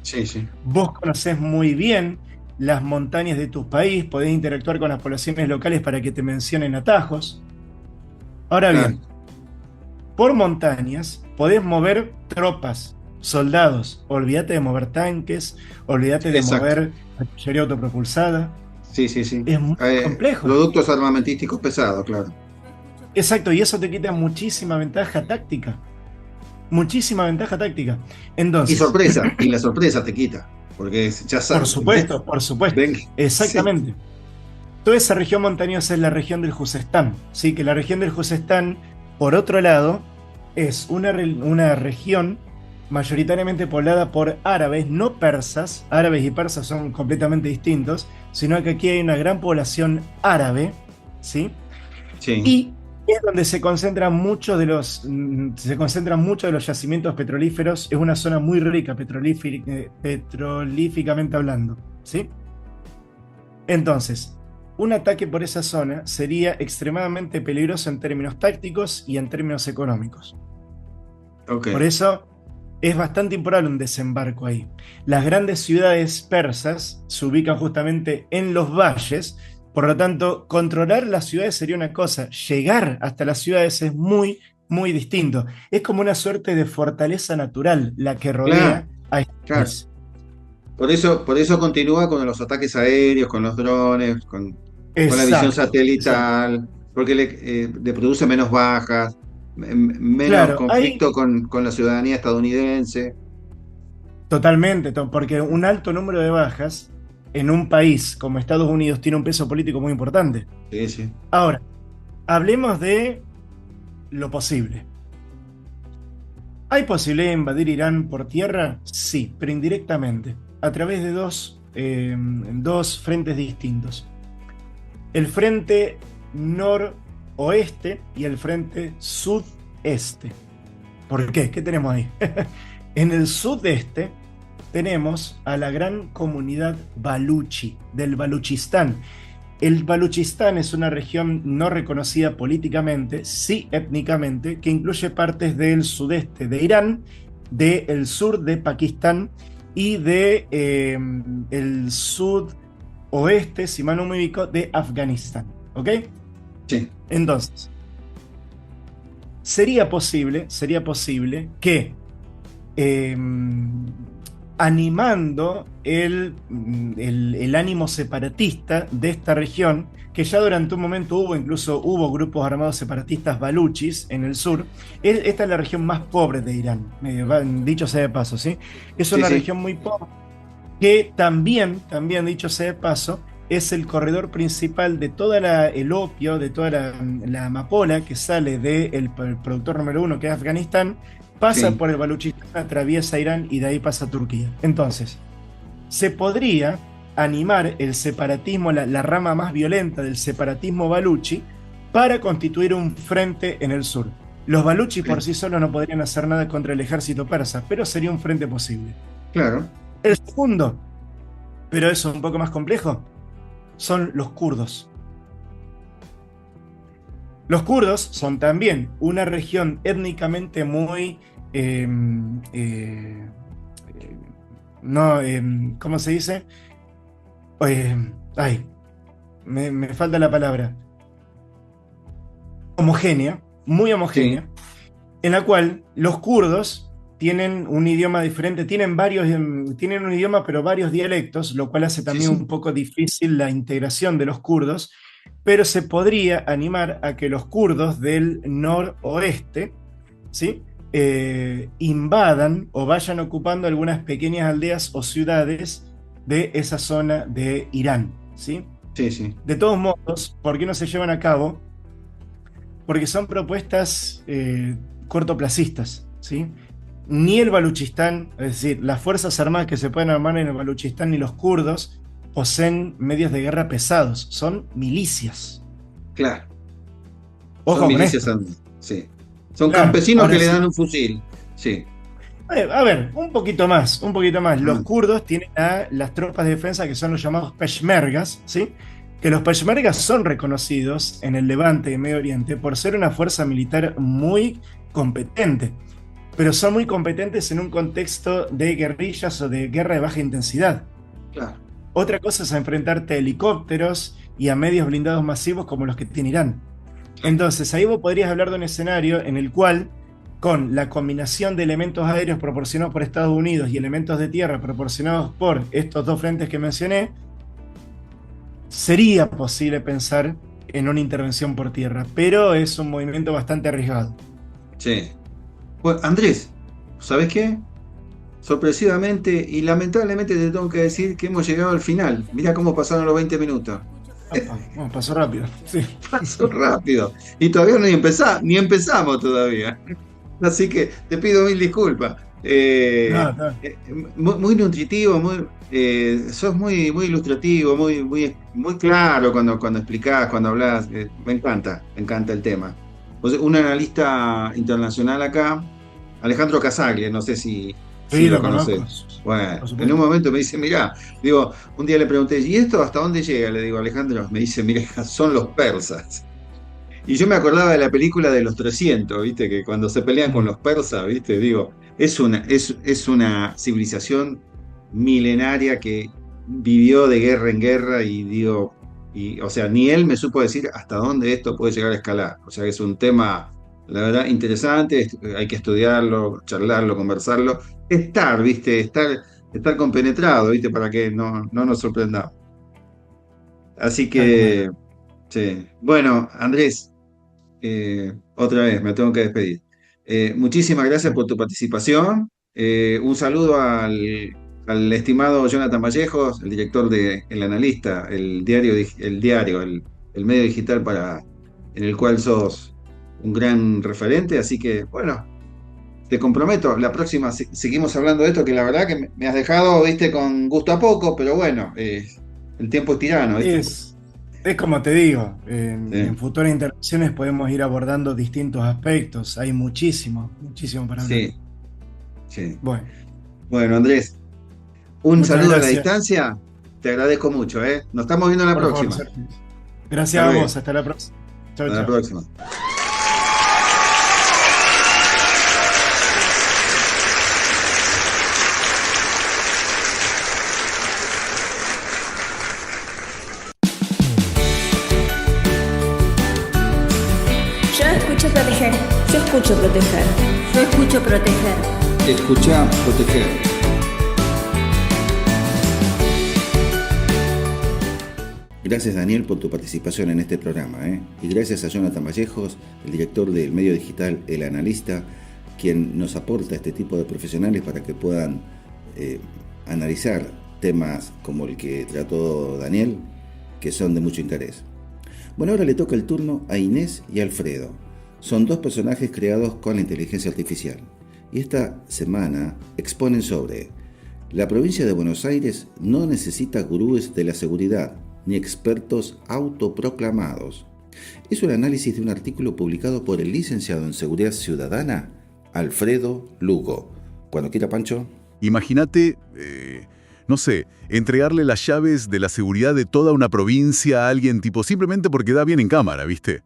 Sí, sí. Vos conocés muy bien las montañas de tu país, podés interactuar con las poblaciones locales para que te mencionen atajos. Ahora Claro. bien, por montañas podés mover tropas, soldados. Olvídate de mover tanques, olvídate de Exacto. mover artillería autopropulsada. Sí, sí, sí. Es muy complejo. Productos armamentísticos pesados, claro. Exacto, y eso te quita muchísima ventaja táctica. Muchísima ventaja táctica. Y Entonces, sorpresa, y la sorpresa te quita, porque ya por sabes. supuesto, por supuesto. Ven, Exactamente. Toda esa región montañosa es la región del Juzestán. ¿Sí? Que la región del Juzestán, por otro lado, es una región mayoritariamente poblada por árabes, no persas. Árabes y persas son completamente distintos, sino que aquí hay una gran población árabe, ¿sí? sí, Y es donde se concentran muchos de los yacimientos petrolíferos. Es una zona muy rica petrolíficamente hablando, ¿sí? Entonces, un ataque por esa zona sería extremadamente peligroso en términos tácticos y en términos económicos. ok. Por eso es bastante improbable un desembarco ahí. Las grandes ciudades persas se ubican justamente en los valles, por lo tanto, controlar las ciudades sería una cosa, llegar hasta las ciudades es muy, muy distinto. Es como una suerte de fortaleza natural la que rodea Claro, a este claro. país. Por eso continúa con los ataques aéreos, con los drones, con la visión Exacto, exacto. satelital, porque le produce menos bajas, menos Claro, hay conflicto con la ciudadanía estadounidense. totalmente, porque un alto número de bajas en un país como Estados Unidos tiene un peso político muy importante. Sí, sí. Ahora, hablemos de lo posible. ¿Hay posibilidad de invadir Irán por tierra? Sí, pero indirectamente, a través de dos frentes distintos. El frente noroeste y el frente sudeste. ¿Por qué? ¿Qué tenemos ahí? En el sudeste tenemos a la gran comunidad baluchi, del Baluchistán. El Baluchistán es una región no reconocida políticamente, sí étnicamente, que incluye partes del sudeste de Irán, del sur de Pakistán y del sudoeste, si mal no me ubico, de Afganistán. ¿Ok? Sí, Entonces, sería posible que eh, animando el ánimo separatista de esta región, que ya durante un momento incluso hubo grupos armados separatistas baluchis en el sur. Esta es la región más pobre de Irán, dicho sea de paso, ¿sí? Es sí, una sí. región muy pobre, que también, dicho sea de paso, es el corredor principal de toda el opio, de toda la amapola que sale del productor número uno, que es Afganistán, pasa Sí. por el Baluchistán, atraviesa Irán y de ahí pasa a Turquía. Entonces, se podría animar el separatismo, la rama más violenta del separatismo baluchi, para constituir un frente en el sur. Los baluchis por sí solos no podrían hacer nada contra el ejército persa, pero sería un frente posible. Claro. El segundo, pero eso es un poco más complejo, son los kurdos. Los kurdos son también una región étnicamente muy... ¿cómo se dice? Me falta la palabra. Homogénea, muy homogénea, en la cual los kurdos tienen un idioma diferente, tienen un idioma pero varios dialectos, lo cual hace también un poco difícil la integración de los kurdos, pero se podría animar a que los kurdos del noroeste, ¿sí? Invadan o vayan ocupando algunas pequeñas aldeas o ciudades de esa zona de Irán, ¿sí? Sí, sí. De todos modos, ¿por qué no se llevan a cabo? Porque son propuestas cortoplacistas, ¿sí? Ni el Baluchistán, es decir, las fuerzas armadas que se pueden armar en el Baluchistán, ni los kurdos poseen medios de guerra pesados, son milicias. Claro. Ojo Son con milicias esto. sí. Son Claro, campesinos ahora que le sí. dan un fusil. Sí. A ver, un poquito más. Los Ah. kurdos tienen a las tropas de defensa que son los llamados peshmergas, ¿sí? Que los peshmergas son reconocidos en el Levante y Medio Oriente por ser una fuerza militar muy competente. pero son muy competentes en un contexto de guerrillas o de guerra de baja intensidad. Claro. Otra cosa es enfrentarte a helicópteros y a medios blindados masivos como los que tiene Irán. Entonces, ahí vos podrías hablar de un escenario en el cual, con la combinación de elementos aéreos proporcionados por Estados Unidos y elementos de tierra proporcionados por estos dos frentes que mencioné, sería posible pensar en una intervención por tierra, pero es un movimiento bastante arriesgado. Sí. Bueno, Andrés, ¿sabes qué? Sorpresivamente y lamentablemente te tengo que decir que hemos llegado al final. Mira cómo pasaron los 20 minutos. Bueno, pasó rápido. Sí. Pasó rápido. Y todavía ni empezamos todavía. Así que te pido mil disculpas. No. Muy nutritivo, sos muy ilustrativo, muy claro cuando explicás, cuando hablas. Me encanta el tema. Un analista internacional acá, Alejandro Casaglia, no sé si lo conoces. Bueno, en un momento me dice, mirá, digo, un día le pregunté, ¿y esto hasta dónde llega? Le digo, Alejandro, me dice, mirá, son los persas. Y yo me acordaba de la película de los 300, ¿viste? Que cuando se pelean con los persas, ¿viste? Digo, es una civilización milenaria que vivió de guerra en guerra o sea, ni él me supo decir hasta dónde esto puede llegar a escalar. O sea, que es un tema, la verdad, interesante, hay que estudiarlo, charlarlo, conversarlo, ¿viste? Estar compenetrado, ¿viste? Para que no nos sorprendamos. Así que, sí. Bueno, Andrés, otra vez me tengo que despedir. Muchísimas gracias por tu participación. Un saludo al estimado Jonathan Vallejos, el director de El Analista, el medio digital en el cual sos un gran referente. Así que, bueno, te comprometo, la próxima seguimos hablando de esto, que la verdad que me has dejado, viste, con gusto a poco, pero bueno, el tiempo es tirano, ¿viste? Es como te digo, en futuras intervenciones podemos ir abordando distintos aspectos. Hay muchísimo para hablar. Sí. Bueno, Andrés, un saludo a la distancia. Te agradezco mucho, ¿eh? Nos estamos viendo en la próxima. Favor, gracias a vos, hasta la próxima. Hasta la próxima. Escucho proteger. Yo escucho proteger. Yo escucho proteger. Escucha proteger. Gracias, Daniel, por tu participación en este programa, y gracias a Jonathan Vallejos, el director del medio digital El Analista, quien nos aporta este tipo de profesionales para que puedan analizar temas como el que trató Daniel, que son de mucho interés. Bueno, ahora le toca el turno a Inés y Alfredo. Son dos personajes creados con la inteligencia artificial. Y esta semana exponen sobre: la provincia de Buenos Aires no necesita gurúes de la seguridad, ni expertos autoproclamados. Es un análisis de un artículo publicado por el licenciado en Seguridad Ciudadana, Alfredo Lugo. Cuando quiera, Pancho. Imagínate, no sé, entregarle las llaves de la seguridad de toda una provincia a alguien tipo simplemente porque da bien en cámara, ¿viste?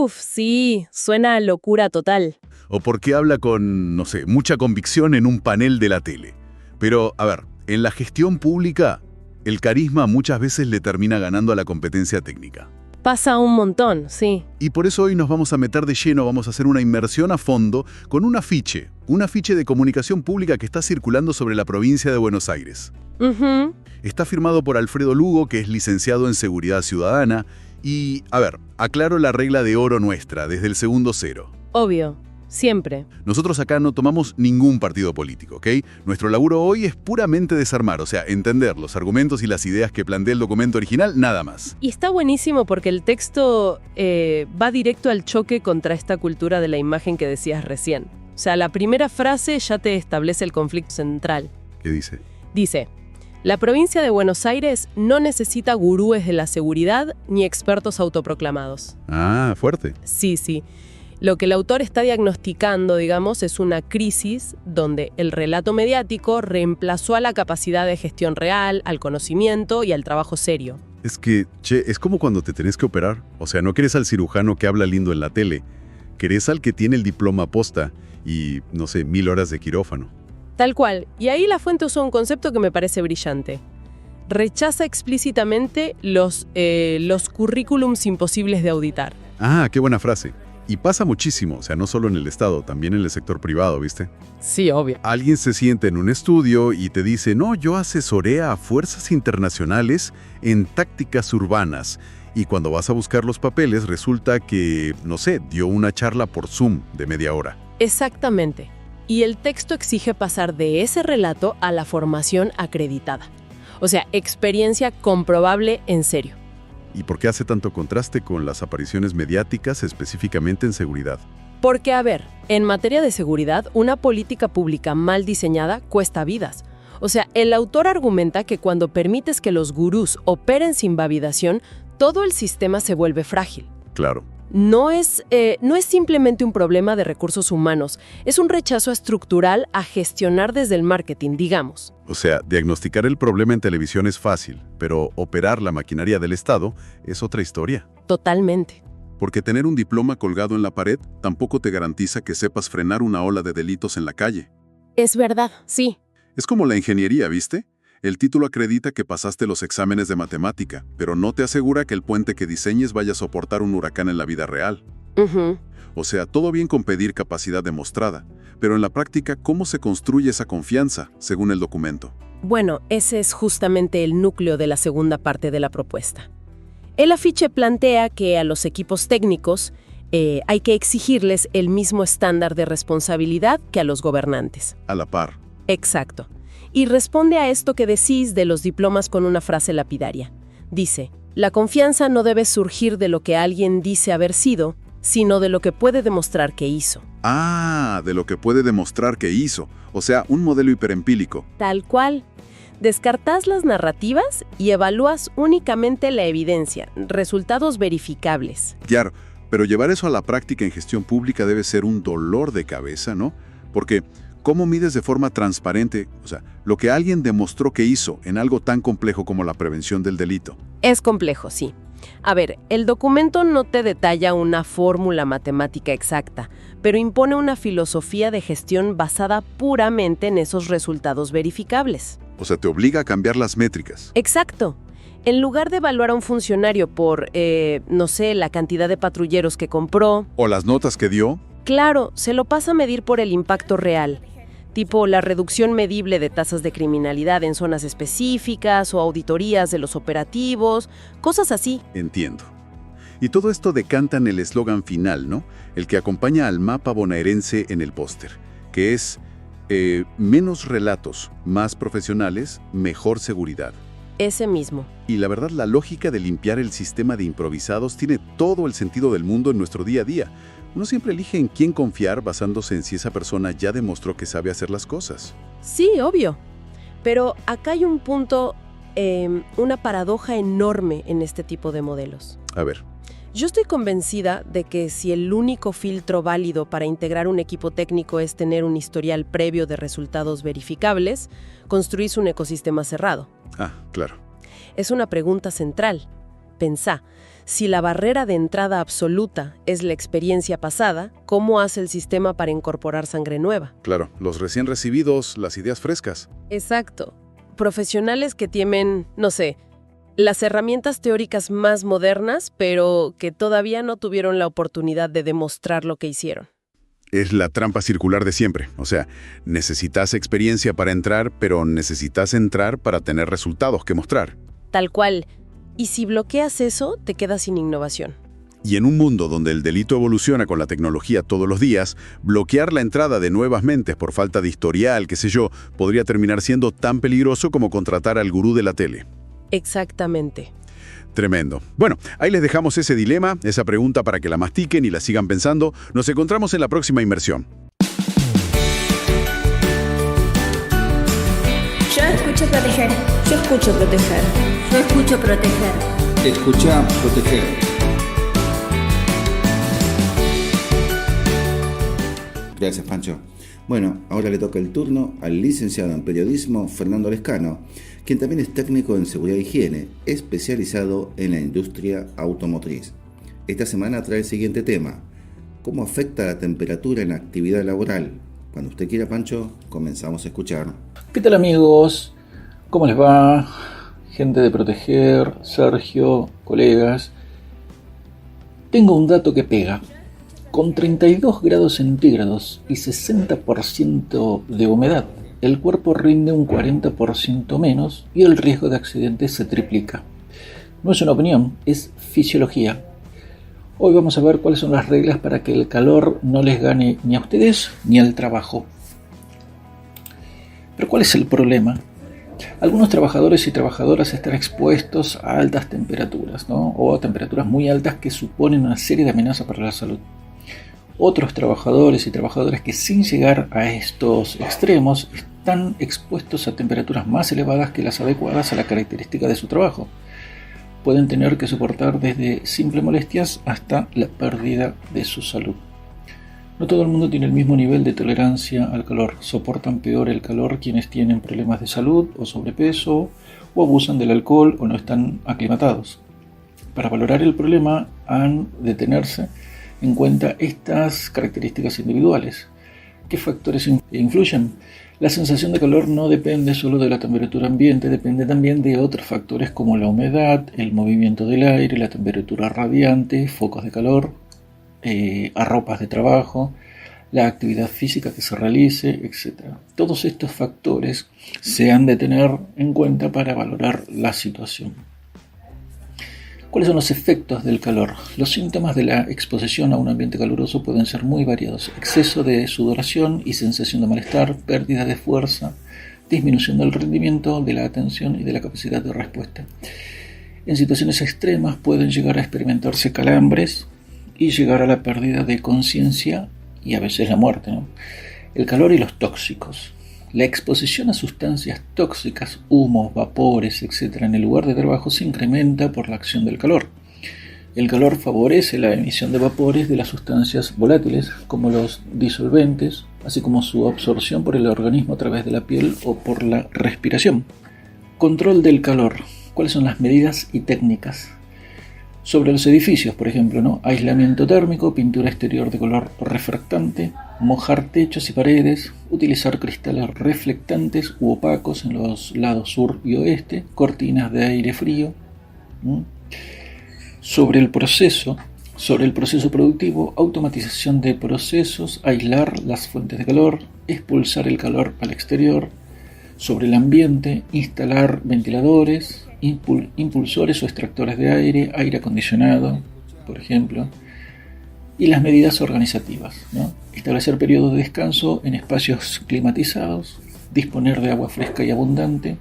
Sí, suena a locura total. O porque habla con, no sé, mucha convicción en un panel de la tele. Pero, a ver, en la gestión pública, el carisma muchas veces le termina ganando a la competencia técnica. Pasa un montón, sí. Y por eso hoy nos vamos a meter de lleno, vamos a hacer una inmersión a fondo con un afiche de comunicación pública que está circulando sobre la provincia de Buenos Aires. Está firmado por Alfredo Lugo, que es licenciado en Seguridad Ciudadana. Y, a ver, aclaro la regla de oro nuestra, desde el segundo cero. Obvio, siempre. Nosotros acá no tomamos ningún partido político, ¿ok? Nuestro laburo hoy es puramente desarmar, o sea, entender los argumentos y las ideas que plantea el documento original, nada más. Y está buenísimo porque el texto va directo al choque contra esta cultura de la imagen que decías recién. O sea, la primera frase ya te establece el conflicto central. ¿Qué dice? Dice: la provincia de Buenos Aires no necesita gurúes de la seguridad ni expertos autoproclamados. Ah, fuerte. Sí. Lo que el autor está diagnosticando, digamos, es una crisis donde el relato mediático reemplazó a la capacidad de gestión real, al conocimiento y al trabajo serio. Es que, es como cuando te tenés que operar. O sea, no querés al cirujano que habla lindo en la tele. Querés al que tiene el diploma posta y, no sé, 1000 horas de quirófano. Tal cual. Y ahí la fuente usó un concepto que me parece brillante. Rechaza explícitamente los currículums imposibles de auditar. Ah, qué buena frase. Y pasa muchísimo, o sea, no solo en el Estado, también en el sector privado, ¿viste? Sí, obvio. Alguien se siente en un estudio y te dice, no, yo asesoré a fuerzas internacionales en tácticas urbanas. Y cuando vas a buscar los papeles, resulta que, no sé, dio una charla por Zoom de media hora. Exactamente. Y el texto exige pasar de ese relato a la formación acreditada. O sea, experiencia comprobable en serio. ¿Y por qué hace tanto contraste con las apariciones mediáticas, específicamente en seguridad? Porque, a ver, en materia de seguridad, una política pública mal diseñada cuesta vidas. O sea, el autor argumenta que cuando permites que los gurús operen sin validación, todo el sistema se vuelve frágil. Claro. No es simplemente un problema de recursos humanos, es un rechazo estructural a gestionar desde el marketing, digamos. O sea, diagnosticar el problema en televisión es fácil, pero operar la maquinaria del Estado es otra historia. Totalmente. Porque tener un diploma colgado en la pared tampoco te garantiza que sepas frenar una ola de delitos en la calle. Es verdad, sí. Es como la ingeniería, ¿viste? El título acredita que pasaste los exámenes de matemática, pero no te asegura que el puente que diseñes vaya a soportar un huracán en la vida real. O sea, todo bien con pedir capacidad demostrada, pero en la práctica, ¿cómo se construye esa confianza, según el documento? Bueno, ese es justamente el núcleo de la segunda parte de la propuesta. El afiche plantea que a los equipos técnicos hay que exigirles el mismo estándar de responsabilidad que a los gobernantes. A la par. Exacto. Y responde a esto que decís de los diplomas con una frase lapidaria. Dice, la confianza no debe surgir de lo que alguien dice haber sido, sino de lo que puede demostrar que hizo. Ah, de lo que puede demostrar que hizo. O sea, un modelo hiperempírico. Tal cual. Descartás las narrativas y evalúas únicamente la evidencia, resultados verificables. Claro, pero llevar eso a la práctica en gestión pública debe ser un dolor de cabeza, ¿no? Porque ¿cómo mides de forma transparente, o sea, lo que alguien demostró que hizo en algo tan complejo como la prevención del delito? Es complejo, sí. A ver, el documento no te detalla una fórmula matemática exacta, pero impone una filosofía de gestión basada puramente en esos resultados verificables. O sea, te obliga a cambiar las métricas. Exacto. En lugar de evaluar a un funcionario por, no sé, la cantidad de patrulleros que compró... ¿O las notas que dio? Claro, se lo pasa a medir por el impacto real. Tipo la reducción medible de tasas de criminalidad en zonas específicas o auditorías de los operativos, cosas así. Entiendo. Y todo esto decanta en el eslogan final, ¿no? El que acompaña al mapa bonaerense en el póster, que es menos relatos, más profesionales, mejor seguridad. Ese mismo. Y la verdad, la lógica de limpiar el sistema de improvisados tiene todo el sentido del mundo en nuestro día a día. Uno siempre elige en quién confiar basándose en si esa persona ya demostró que sabe hacer las cosas. Sí, obvio. Pero acá hay un punto, una paradoja enorme en este tipo de modelos. A ver. Yo estoy convencida de que si el único filtro válido para integrar un equipo técnico es tener un historial previo de resultados verificables, construís un ecosistema cerrado. Ah, claro. Es una pregunta central. Pensá, si la barrera de entrada absoluta es la experiencia pasada, ¿cómo hace el sistema para incorporar sangre nueva? Claro, los recién recibidos, las ideas frescas. Exacto. Profesionales que tienen, no sé, las herramientas teóricas más modernas, pero que todavía no tuvieron la oportunidad de demostrar lo que hicieron. Es la trampa circular de siempre. O sea, necesitas experiencia para entrar, pero necesitas entrar para tener resultados que mostrar. Tal cual. Y si bloqueas eso, te quedas sin innovación. Y en un mundo donde el delito evoluciona con la tecnología todos los días, bloquear la entrada de nuevas mentes por falta de historial, qué sé yo, podría terminar siendo tan peligroso como contratar al gurú de la tele. Exactamente. Tremendo. Bueno, ahí les dejamos ese dilema, esa pregunta para que la mastiquen y la sigan pensando. Nos encontramos en la próxima inmersión. Yo escucho proteger. Yo escucho proteger. Yo escucho proteger. Escucha proteger. Gracias, Pancho. Bueno, ahora le toca el turno al licenciado en periodismo Fernando Lescano, quien también es técnico en seguridad e higiene, especializado en la industria automotriz. Esta semana trae el siguiente tema: ¿Cómo afecta la temperatura en la actividad laboral? Cuando usted quiera, Pancho, comenzamos a escuchar. ¿Qué tal, amigos? ¿Cómo les va? Gente de Proteger, Sergio, colegas. Tengo un dato que pega. Con 32 grados centígrados y 60% de humedad, el cuerpo rinde un 40% menos y el riesgo de accidentes se triplica. No es una opinión, es fisiología. Hoy vamos a ver cuáles son las reglas para que el calor no les gane ni a ustedes ni al trabajo. Pero ¿cuál es el problema? Algunos trabajadores y trabajadoras están expuestos a altas temperaturas, ¿no? O a temperaturas muy altas que suponen una serie de amenazas para la salud. Otros trabajadores y trabajadoras que sin llegar a estos extremos están expuestos a temperaturas más elevadas que las adecuadas a la característica de su trabajo. Pueden tener que soportar desde simples molestias hasta la pérdida de su salud. No todo el mundo tiene el mismo nivel de tolerancia al calor. Soportan peor el calor quienes tienen problemas de salud o sobrepeso, o abusan del alcohol o no están aclimatados. Para valorar el problema han de tenerse en cuenta estas características individuales. ¿Qué factores influyen? La sensación de calor no depende solo de la temperatura ambiente, depende también de otros factores como la humedad, el movimiento del aire, la temperatura radiante, focos de calor, arropas de trabajo, la actividad física que se realice, etc. Todos estos factores se han de tener en cuenta para valorar la situación. ¿Cuáles son los efectos del calor? Los síntomas de la exposición a un ambiente caluroso pueden ser muy variados. Exceso de sudoración y sensación de malestar, pérdida de fuerza, disminución del rendimiento, de la atención y de la capacidad de respuesta. En situaciones extremas pueden llegar a experimentarse calambres y llegar a la pérdida de conciencia y a veces la muerte, ¿no? El calor y los tóxicos. La exposición a sustancias tóxicas, humos, vapores, etc. en el lugar de trabajo se incrementa por la acción del calor. El calor favorece la emisión de vapores de las sustancias volátiles, como los disolventes, así como su absorción por el organismo a través de la piel o por la respiración. Control del calor. ¿Cuáles son las medidas y técnicas? Sobre los edificios, por ejemplo, ¿no? Aislamiento térmico, pintura exterior de color refractante, mojar techos y paredes, utilizar cristales reflectantes u opacos en los lados sur y oeste, cortinas de aire frío. Sobre el proceso productivo, automatización de procesos, aislar las fuentes de calor, expulsar el calor al exterior. Sobre el ambiente, instalar ventiladores, impulsores o extractores de aire, aire acondicionado, por ejemplo, y las medidas organizativas, ¿no? Establecer periodos de descanso en espacios climatizados, disponer de agua fresca y abundante,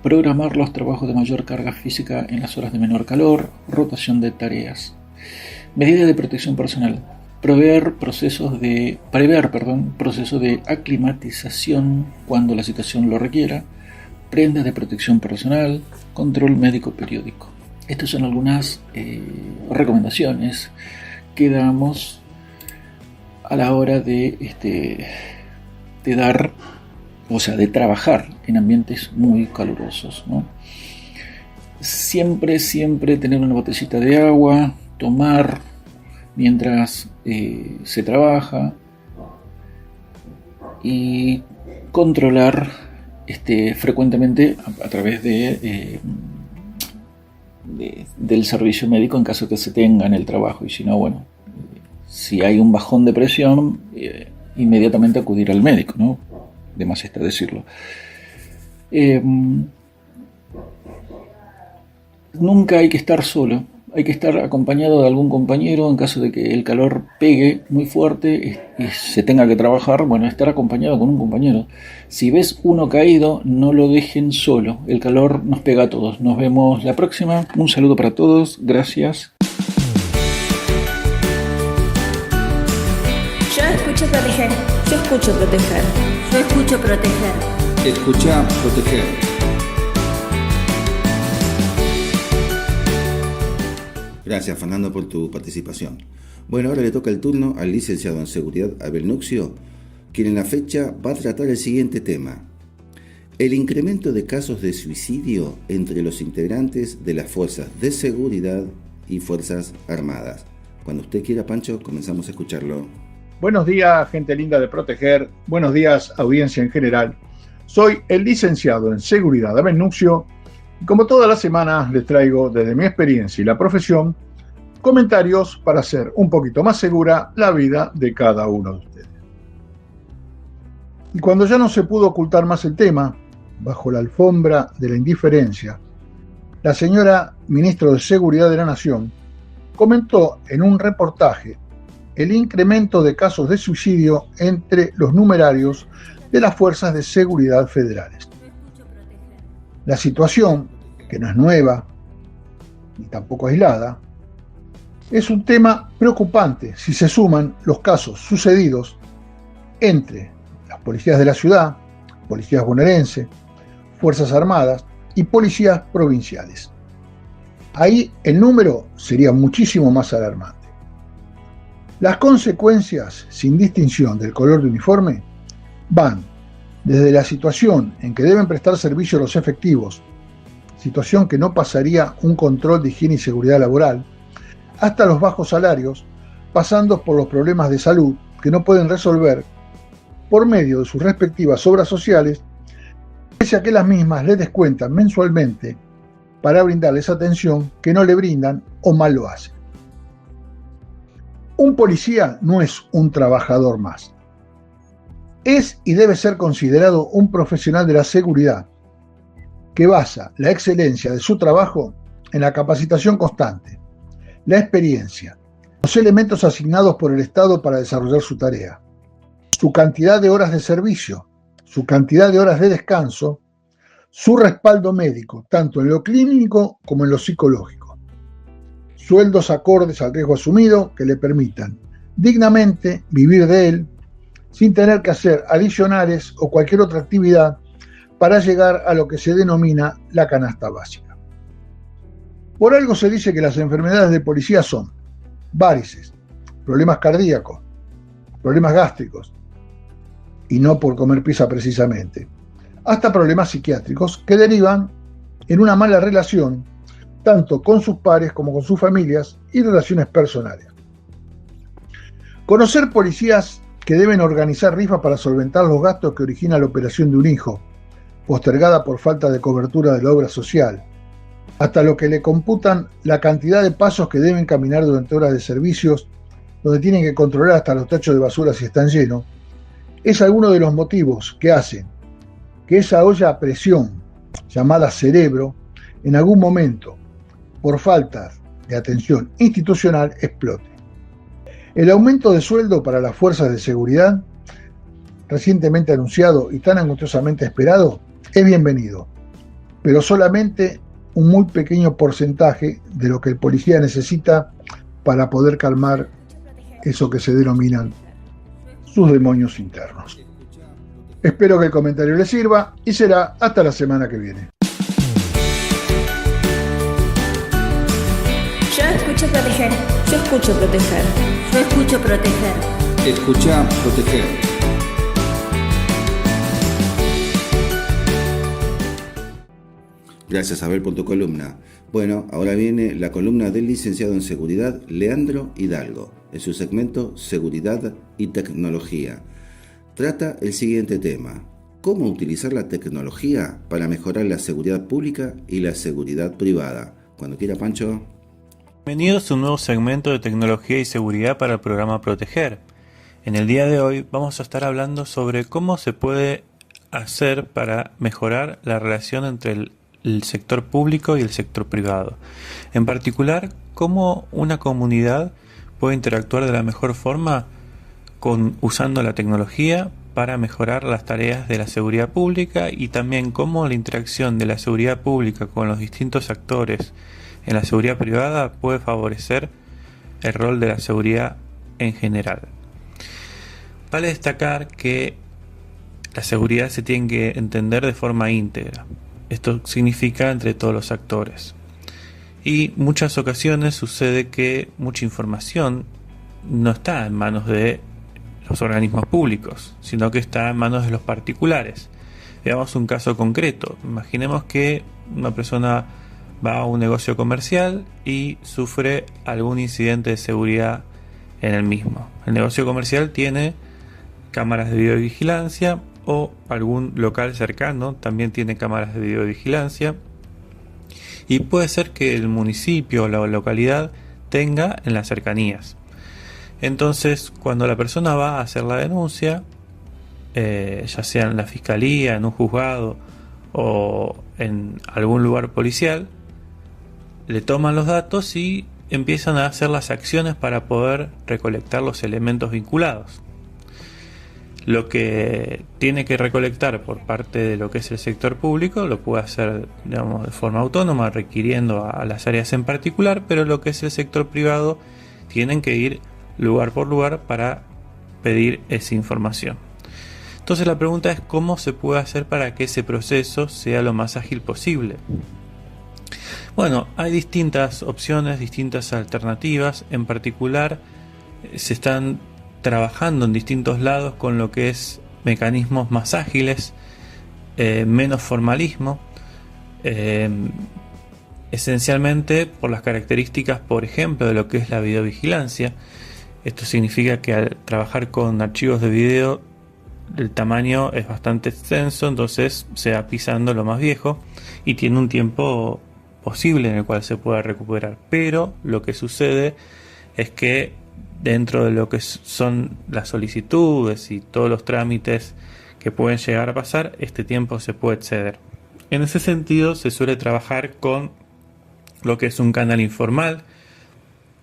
programar los trabajos de mayor carga física en las horas de menor calor, rotación de tareas. Medidas de protección personal. Prever procesos de aclimatización cuando la situación lo requiera, prendas de protección personal, control médico periódico. Estas son algunas recomendaciones que damos a la hora de trabajar en ambientes muy calurosos, ¿no? Siempre tener una botellita de agua, tomar mientras se trabaja y controlar frecuentemente a través del servicio médico en caso que se tenga en el trabajo, y si no, bueno, si hay un bajón de presión, inmediatamente acudir al médico, ¿no? De más está decirlo. Nunca hay que estar solo. Hay que estar acompañado de algún compañero en caso de que el calor pegue muy fuerte y se tenga que trabajar. Bueno, estar acompañado con un compañero. Si ves uno caído, no lo dejen solo. El calor nos pega a todos. Nos vemos la próxima. Un saludo para todos. Gracias. Yo escucho proteger. Yo escucho proteger. Yo escucho proteger. Escucha proteger. Gracias, Fernando, por tu participación. Bueno, ahora le toca el turno al licenciado en Seguridad Abel Nuxio, quien en la fecha va a tratar el siguiente tema: el incremento de casos de suicidio entre los integrantes de las fuerzas de seguridad y fuerzas armadas. Cuando usted quiera, Pancho, comenzamos a escucharlo. Buenos días, gente linda de Proteger. Buenos días, audiencia en general. Soy el licenciado en Seguridad Abel Nuccio y como todas las semanas les traigo desde mi experiencia y la profesión comentarios para hacer un poquito más segura la vida de cada uno de ustedes. Y cuando ya no se pudo ocultar más el tema, bajo la alfombra de la indiferencia, la señora Ministro de Seguridad de la Nación comentó en un reportaje el incremento de casos de suicidio entre los numerarios de las fuerzas de seguridad federales. La situación, que no es nueva ni tampoco aislada, es un tema preocupante si se suman los casos sucedidos entre las policías de la ciudad, policías bonaerenses, fuerzas armadas y policías provinciales. Ahí el número sería muchísimo más alarmante. Las consecuencias, sin distinción del color de uniforme, van desde la situación en que deben prestar servicio los efectivos, situación que no pasaría un control de higiene y seguridad laboral, hasta los bajos salarios, pasando por los problemas de salud que no pueden resolver por medio de sus respectivas obras sociales, pese a que las mismas les descuentan mensualmente para brindarles atención que no le brindan o mal lo hacen. Un policía no es un trabajador más. Es y debe ser considerado un profesional de la seguridad que basa la excelencia de su trabajo en la capacitación constante, la experiencia, los elementos asignados por el Estado para desarrollar su tarea, su cantidad de horas de servicio, su cantidad de horas de descanso, su respaldo médico, tanto en lo clínico como en lo psicológico, sueldos acordes al riesgo asumido que le permitan dignamente vivir de él sin tener que hacer adicionales o cualquier otra actividad para llegar a lo que se denomina la canasta básica. Por algo se dice que las enfermedades de policía son varices, problemas cardíacos, problemas gástricos, y no por comer pizza precisamente, hasta problemas psiquiátricos que derivan en una mala relación tanto con sus pares como con sus familias y relaciones personales. Conocer policías que deben organizar rifas para solventar los gastos que origina la operación de un hijo, postergada por falta de cobertura de la obra social, hasta lo que le computan la cantidad de pasos que deben caminar durante horas de servicios, donde tienen que controlar hasta los tachos de basura si están llenos, es alguno de los motivos que hacen que esa olla a presión, llamada cerebro, en algún momento, por falta de atención institucional, explote. El aumento de sueldo para las fuerzas de seguridad, recientemente anunciado y tan angustiosamente esperado, es bienvenido, pero solamente un muy pequeño porcentaje de lo que el policía necesita para poder calmar eso que se denominan sus demonios internos. Espero que el comentario les sirva y será hasta la semana que viene. Yo escucho proteger. Yo escucho proteger. Yo escucho proteger. Escucha proteger. Gracias, Abel, por tu columna. Bueno, ahora viene la columna del licenciado en Seguridad, Leandro Hidalgo, en su segmento Seguridad y Tecnología. Trata el siguiente tema: ¿cómo utilizar la tecnología para mejorar la seguridad pública y la seguridad privada? Cuando quiera, Pancho. Bienvenidos a un nuevo segmento de tecnología y seguridad para el programa Proteger. En el día de hoy vamos a estar hablando sobre cómo se puede hacer para mejorar la relación entre el sector público y el sector privado. En particular, cómo una comunidad puede interactuar de la mejor forma usando la tecnología para mejorar las tareas de la seguridad pública, y también cómo la interacción de la seguridad pública con los distintos actores en la seguridad privada puede favorecer el rol de la seguridad en general. Vale destacar que la seguridad se tiene que entender de forma íntegra. Esto significa entre todos los actores. Y muchas ocasiones sucede que mucha información no está en manos de los organismos públicos, sino que está en manos de los particulares. Veamos un caso concreto. Imaginemos que una persona va a un negocio comercial y sufre algún incidente de seguridad en el mismo. El negocio comercial tiene cámaras de videovigilancia, o algún local cercano también tiene cámaras de videovigilancia, y puede ser que el municipio o la localidad tenga en las cercanías. Entonces, cuando la persona va a hacer la denuncia, ya sea en la fiscalía, en un juzgado o en algún lugar policial, le toman los datos y empiezan a hacer las acciones para poder recolectar los elementos vinculados. Lo que tiene que recolectar por parte de lo que es el sector público lo puede hacer, digamos, de forma autónoma, requiriendo a las áreas en particular, pero lo que es el sector privado tienen que ir lugar por lugar para pedir esa información. Entonces la pregunta es cómo se puede hacer para que ese proceso sea lo más ágil posible. Bueno, hay distintas opciones, distintas alternativas. En particular, se están trabajando en distintos lados con lo que es mecanismos más ágiles, menos formalismo, esencialmente por las características, por ejemplo, de lo que es la videovigilancia. Esto significa que al trabajar con archivos de video, el tamaño es bastante extenso, entonces se va pisando lo más viejo y tiene un tiempo posible en el cual se pueda recuperar. Pero lo que sucede es que dentro de lo que son las solicitudes y todos los trámites que pueden llegar a pasar, este tiempo se puede exceder. En ese sentido, se suele trabajar con lo que es un canal informal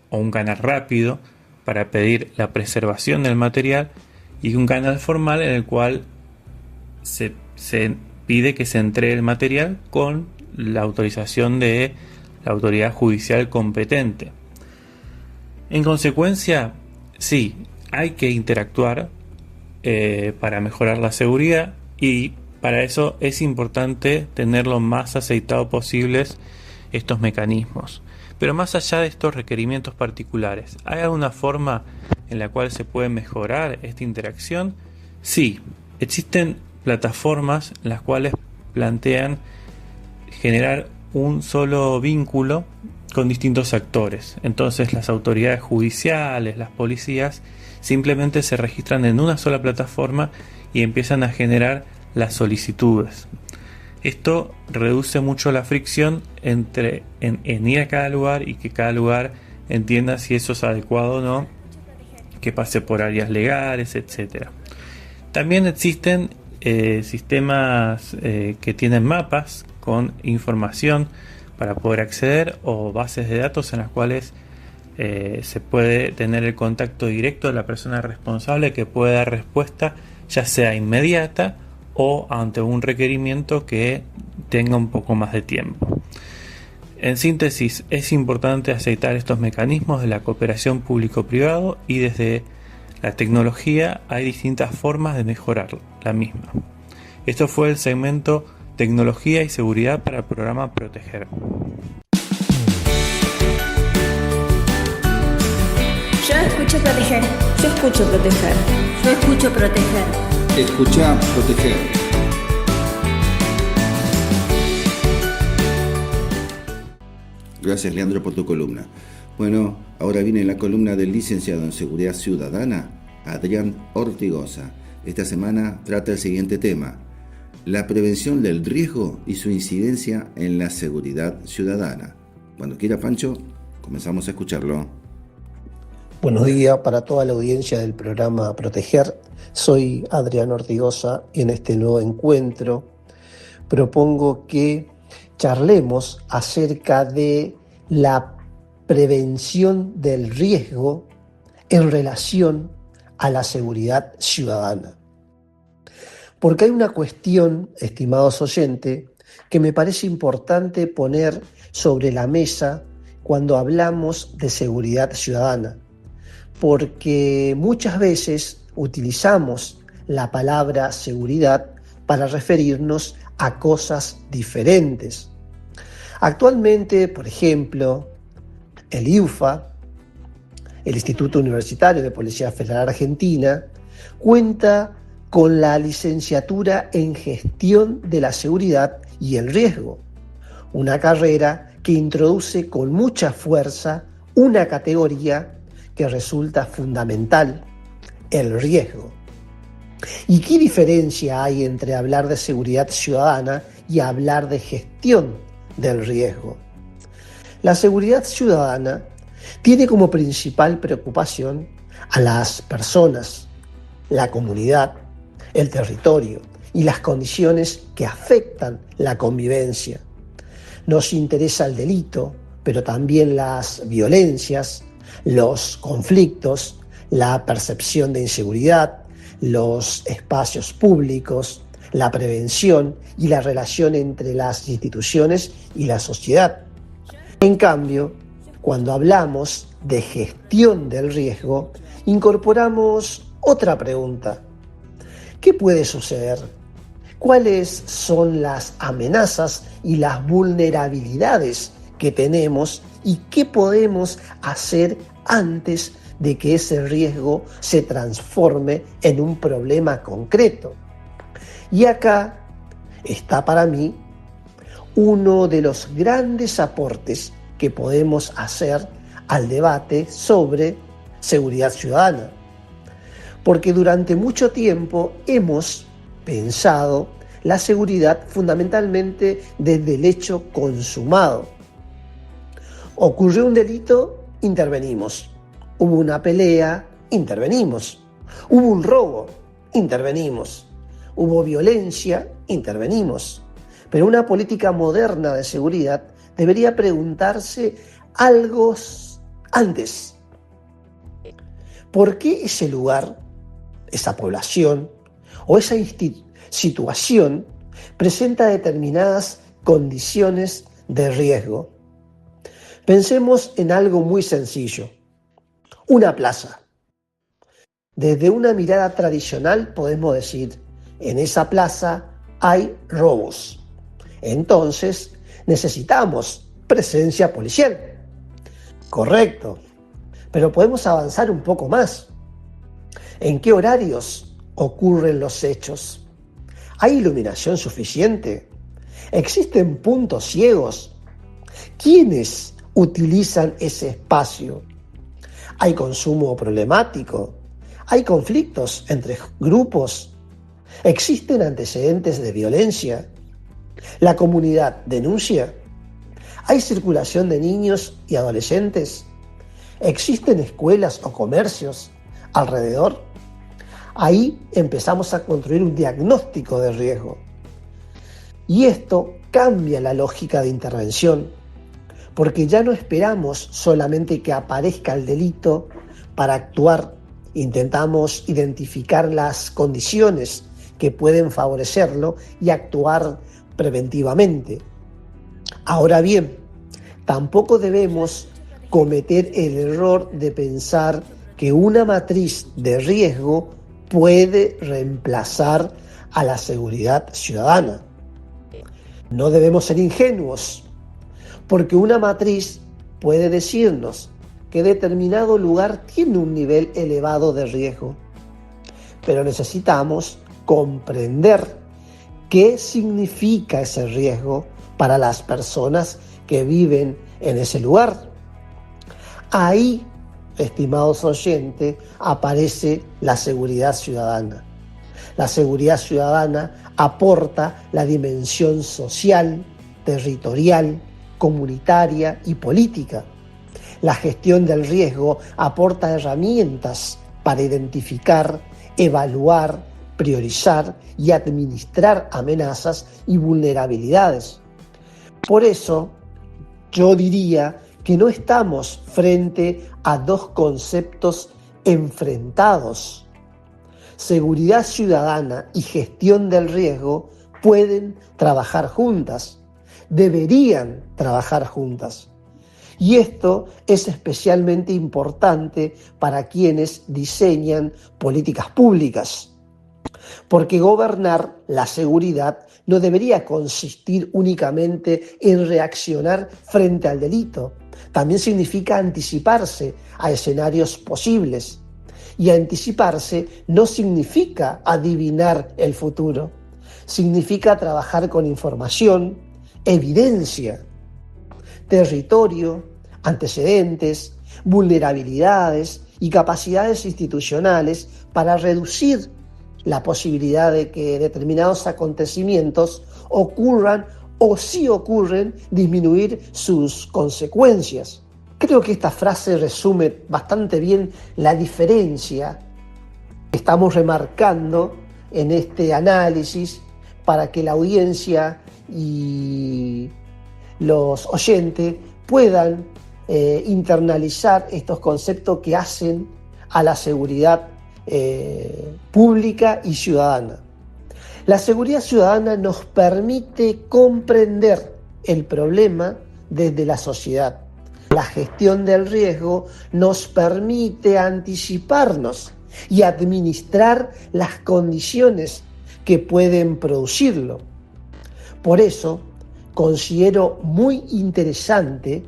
o un canal rápido para pedir la preservación del material, y un canal formal en el cual se pide que se entregue el material con la autorización de la autoridad judicial competente. En consecuencia, sí, hay que interactuar para mejorar la seguridad, y para eso es importante tener lo más aceitado posibles estos mecanismos. Pero más allá de estos requerimientos particulares, ¿hay alguna forma en la cual se puede mejorar esta interacción? Sí, existen plataformas en las cuales plantean generar un solo vínculo con distintos actores. Entonces las autoridades judiciales, las policías, simplemente se registran en una sola plataforma y empiezan a generar las solicitudes. Esto reduce mucho la fricción entre en ir a cada lugar y que cada lugar entienda si eso es adecuado o no, que pase por áreas legales, etc. También existen sistemas que tienen mapas con información para poder acceder, o bases de datos en las cuales se puede tener el contacto directo de la persona responsable, que puede dar respuesta ya sea inmediata o ante un requerimiento que tenga un poco más de tiempo. En síntesis, es importante aceitar estos mecanismos de la cooperación público-privado, y desde la tecnología hay distintas formas de mejorar la misma. Esto fue el segmento Tecnología y Seguridad para el programa Proteger. Yo escucho proteger. Yo escucho proteger. Yo escucho proteger. Escucha proteger. Gracias, Leandro, por tu columna. Bueno, ahora viene la columna del licenciado en Seguridad Ciudadana, Adrián Ortigosa. Esta semana trata el siguiente tema: la prevención del riesgo y su incidencia en la seguridad ciudadana. Cuando quiera, Pancho, comenzamos a escucharlo. Buenos días para toda la audiencia del programa Proteger. Soy Adrián Ortigosa y en este nuevo encuentro propongo que charlemos acerca de la prevención del riesgo en relación a la seguridad ciudadana. Porque hay una cuestión, estimados oyentes, que me parece importante poner sobre la mesa cuando hablamos de seguridad ciudadana, porque muchas veces utilizamos la palabra seguridad para referirnos a cosas diferentes. Actualmente, por ejemplo, el IUFA, el Instituto Universitario de Policía Federal Argentina, cuenta con la licenciatura en Gestión de la Seguridad y el Riesgo, una carrera que introduce con mucha fuerza una categoría que resulta fundamental: el riesgo. ¿Y qué diferencia hay entre hablar de seguridad ciudadana y hablar de gestión del riesgo? La seguridad ciudadana tiene como principal preocupación a las personas, la comunidad, el territorio y las condiciones que afectan la convivencia. Nos interesa el delito, pero también las violencias, los conflictos, la percepción de inseguridad, los espacios públicos, la prevención y la relación entre las instituciones y la sociedad. En cambio, cuando hablamos de gestión del riesgo, incorporamos otra pregunta. ¿Qué puede suceder? ¿Cuáles son las amenazas y las vulnerabilidades que tenemos y qué podemos hacer antes de que ese riesgo se transforme en un problema concreto? Y acá está para mí uno de los grandes aportes que podemos hacer al debate sobre seguridad ciudadana. Porque durante mucho tiempo hemos pensado la seguridad fundamentalmente desde el hecho consumado. Ocurrió un delito, intervenimos. Hubo una pelea, intervenimos. Hubo un robo, intervenimos. Hubo violencia, intervenimos. Pero una política moderna de seguridad debería preguntarse algo antes. ¿Por qué ese lugar, esa población o esa situación presenta determinadas condiciones de riesgo? Pensemos en algo muy sencillo. Una plaza. Desde una mirada tradicional podemos decir, en esa plaza hay robos. Entonces necesitamos presencia policial. Correcto. Pero podemos avanzar un poco más. ¿En qué horarios ocurren los hechos? ¿Hay iluminación suficiente? ¿Existen puntos ciegos? ¿Quiénes utilizan ese espacio? ¿Hay consumo problemático? ¿Hay conflictos entre grupos? ¿Existen antecedentes de violencia? ¿La comunidad denuncia? ¿Hay circulación de niños y adolescentes? ¿Existen escuelas o comercios alrededor? Ahí empezamos a construir un diagnóstico de riesgo. Y esto cambia la lógica de intervención, porque ya no esperamos solamente que aparezca el delito para actuar. Intentamos identificar las condiciones que pueden favorecerlo y actuar preventivamente. Ahora bien, tampoco debemos cometer el error de pensar que una matriz de riesgo puede reemplazar a la seguridad ciudadana. No debemos ser ingenuos, porque una matriz puede decirnos que determinado lugar tiene un nivel elevado de riesgo, pero necesitamos comprender qué significa ese riesgo para las personas que viven en ese lugar. Ahí, estimados oyentes, aparece la seguridad ciudadana. La seguridad ciudadana aporta la dimensión social, territorial, comunitaria y política. La gestión del riesgo aporta herramientas para identificar, evaluar, priorizar y administrar amenazas y vulnerabilidades. Por eso, yo diría que no estamos frente a dos conceptos enfrentados. Seguridad ciudadana y gestión del riesgo pueden trabajar juntas, deberían trabajar juntas. Y esto es especialmente importante para quienes diseñan políticas públicas, porque gobernar la seguridad no debería consistir únicamente en reaccionar frente al delito. También significa anticiparse a escenarios posibles. Y anticiparse no significa adivinar el futuro. Significa trabajar con información, evidencia. territorio, antecedentes, vulnerabilidades y capacidades institucionales para reducir la posibilidad de que determinados acontecimientos ocurran o si ocurren, disminuir sus consecuencias. Creo que esta frase resume bastante bien la diferencia que estamos remarcando en este análisis para que la audiencia y los oyentes puedan internalizar estos conceptos que hacen a la seguridad pública y ciudadana. La seguridad ciudadana nos permite comprender el problema desde la sociedad. La gestión del riesgo nos permite anticiparnos y administrar las condiciones que pueden producirlo. Por eso, considero muy interesante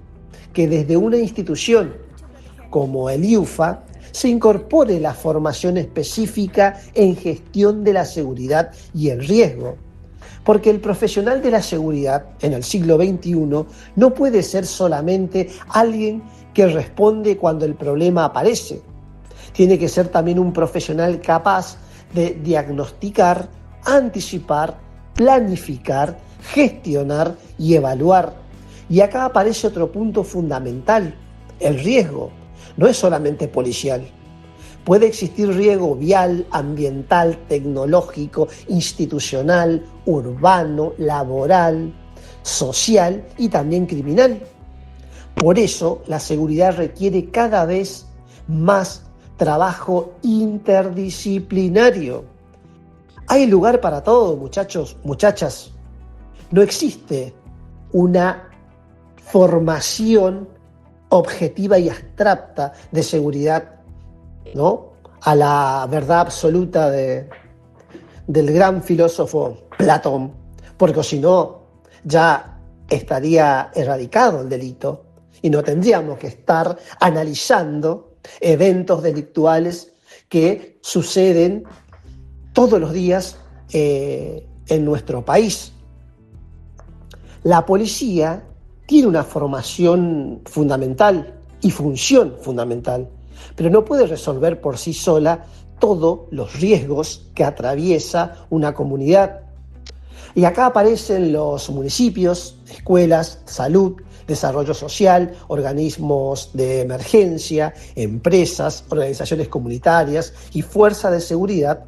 que desde una institución como el IUFA se incorpore la formación específica en gestión de la seguridad y el riesgo, porque el profesional de la seguridad en el siglo XXI no puede ser solamente alguien que responde cuando el problema aparece. Tiene que ser también un profesional capaz de diagnosticar, anticipar, planificar, gestionar y evaluar. Y acá aparece otro punto fundamental, el riesgo. No es solamente policial. Puede existir riesgo vial, ambiental, tecnológico, institucional, urbano, laboral, social y también criminal. Por eso la seguridad requiere cada vez más trabajo interdisciplinario. Hay lugar para todo, muchachos, muchachas. No existe una formación objetiva y abstracta de seguridad, ¿no?, a la verdad absoluta del gran filósofo Platón, porque si no ya estaría erradicado el delito y no tendríamos que estar analizando eventos delictuales que suceden todos los días en nuestro país. La policía tiene una formación fundamental y función fundamental, pero no puede resolver por sí sola todos los riesgos que atraviesa una comunidad. Y acá aparecen los municipios, escuelas, salud, desarrollo social, organismos de emergencia, empresas, organizaciones comunitarias y fuerzas de seguridad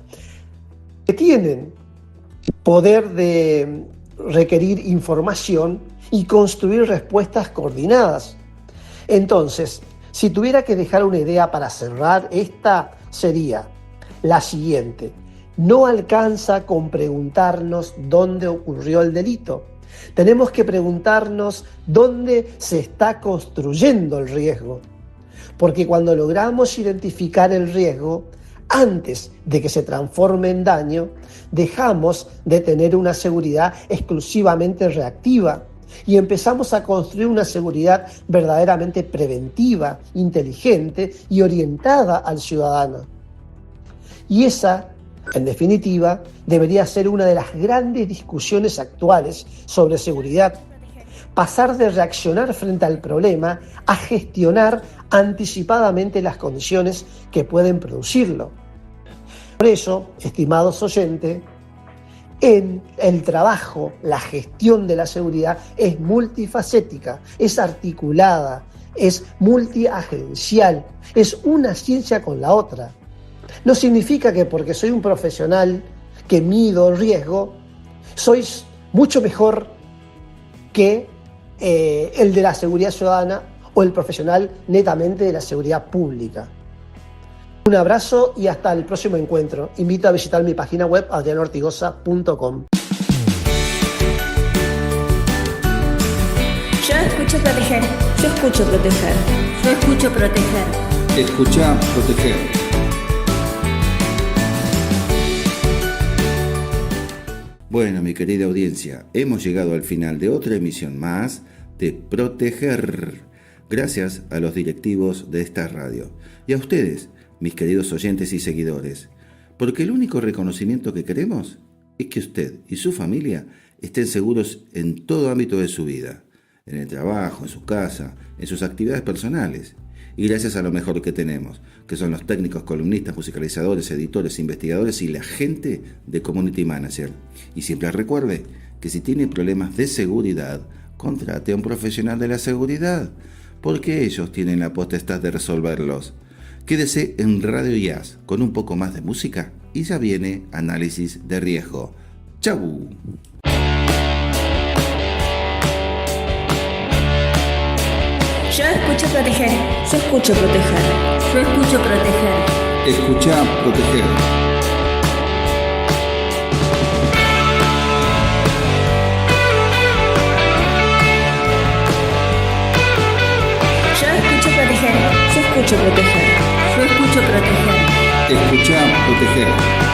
que tienen poder de requerir información y construir respuestas coordinadas. Entonces, si tuviera que dejar una idea para cerrar, esta sería la siguiente. No alcanza con preguntarnos dónde ocurrió el delito. Tenemos que preguntarnos dónde se está construyendo el riesgo. Porque cuando logramos identificar el riesgo, antes de que se transforme en daño, dejamos de tener una seguridad exclusivamente reactiva y empezamos a construir una seguridad verdaderamente preventiva, inteligente y orientada al ciudadano. Y esa, en definitiva, debería ser una de las grandes discusiones actuales sobre seguridad. Pasar de reaccionar frente al problema a gestionar anticipadamente las condiciones que pueden producirlo. Por eso, estimados oyentes, en el trabajo, la gestión de la seguridad es multifacética, es articulada, es multiagencial, es una ciencia con la otra. No significa que porque soy un profesional que mido riesgo, soy mucho mejor que el de la seguridad ciudadana o el profesional netamente de la seguridad pública. Un abrazo y hasta el próximo encuentro. Invito a visitar mi página web adrianortigosa.com. Yo escucho proteger. Yo escucho proteger. Yo escucho proteger. Escucha proteger. Bueno, mi querida audiencia, hemos llegado al final de otra emisión más de Proteger. Gracias a los directivos de esta radio y a ustedes, mis queridos oyentes y seguidores, porque el único reconocimiento que queremos es que usted y su familia estén seguros en todo ámbito de su vida, en el trabajo, en su casa, en sus actividades personales. Y gracias a lo mejor que tenemos, que son los técnicos, columnistas, musicalizadores, editores, investigadores y la gente de Community Manager. Y siempre recuerde que si tiene problemas de seguridad, contrate a un profesional de la seguridad, porque ellos tienen la potestad de resolverlos. Quédese en Radio IAS con un poco más de música y ya viene análisis de riesgo. ¡Chau! Yo escucho proteger. Yo escucho proteger. Yo escucho proteger. Escucha proteger. Yo escucho proteger. Yo escucho proteger. Yo escucho proteger. Escucha proteger.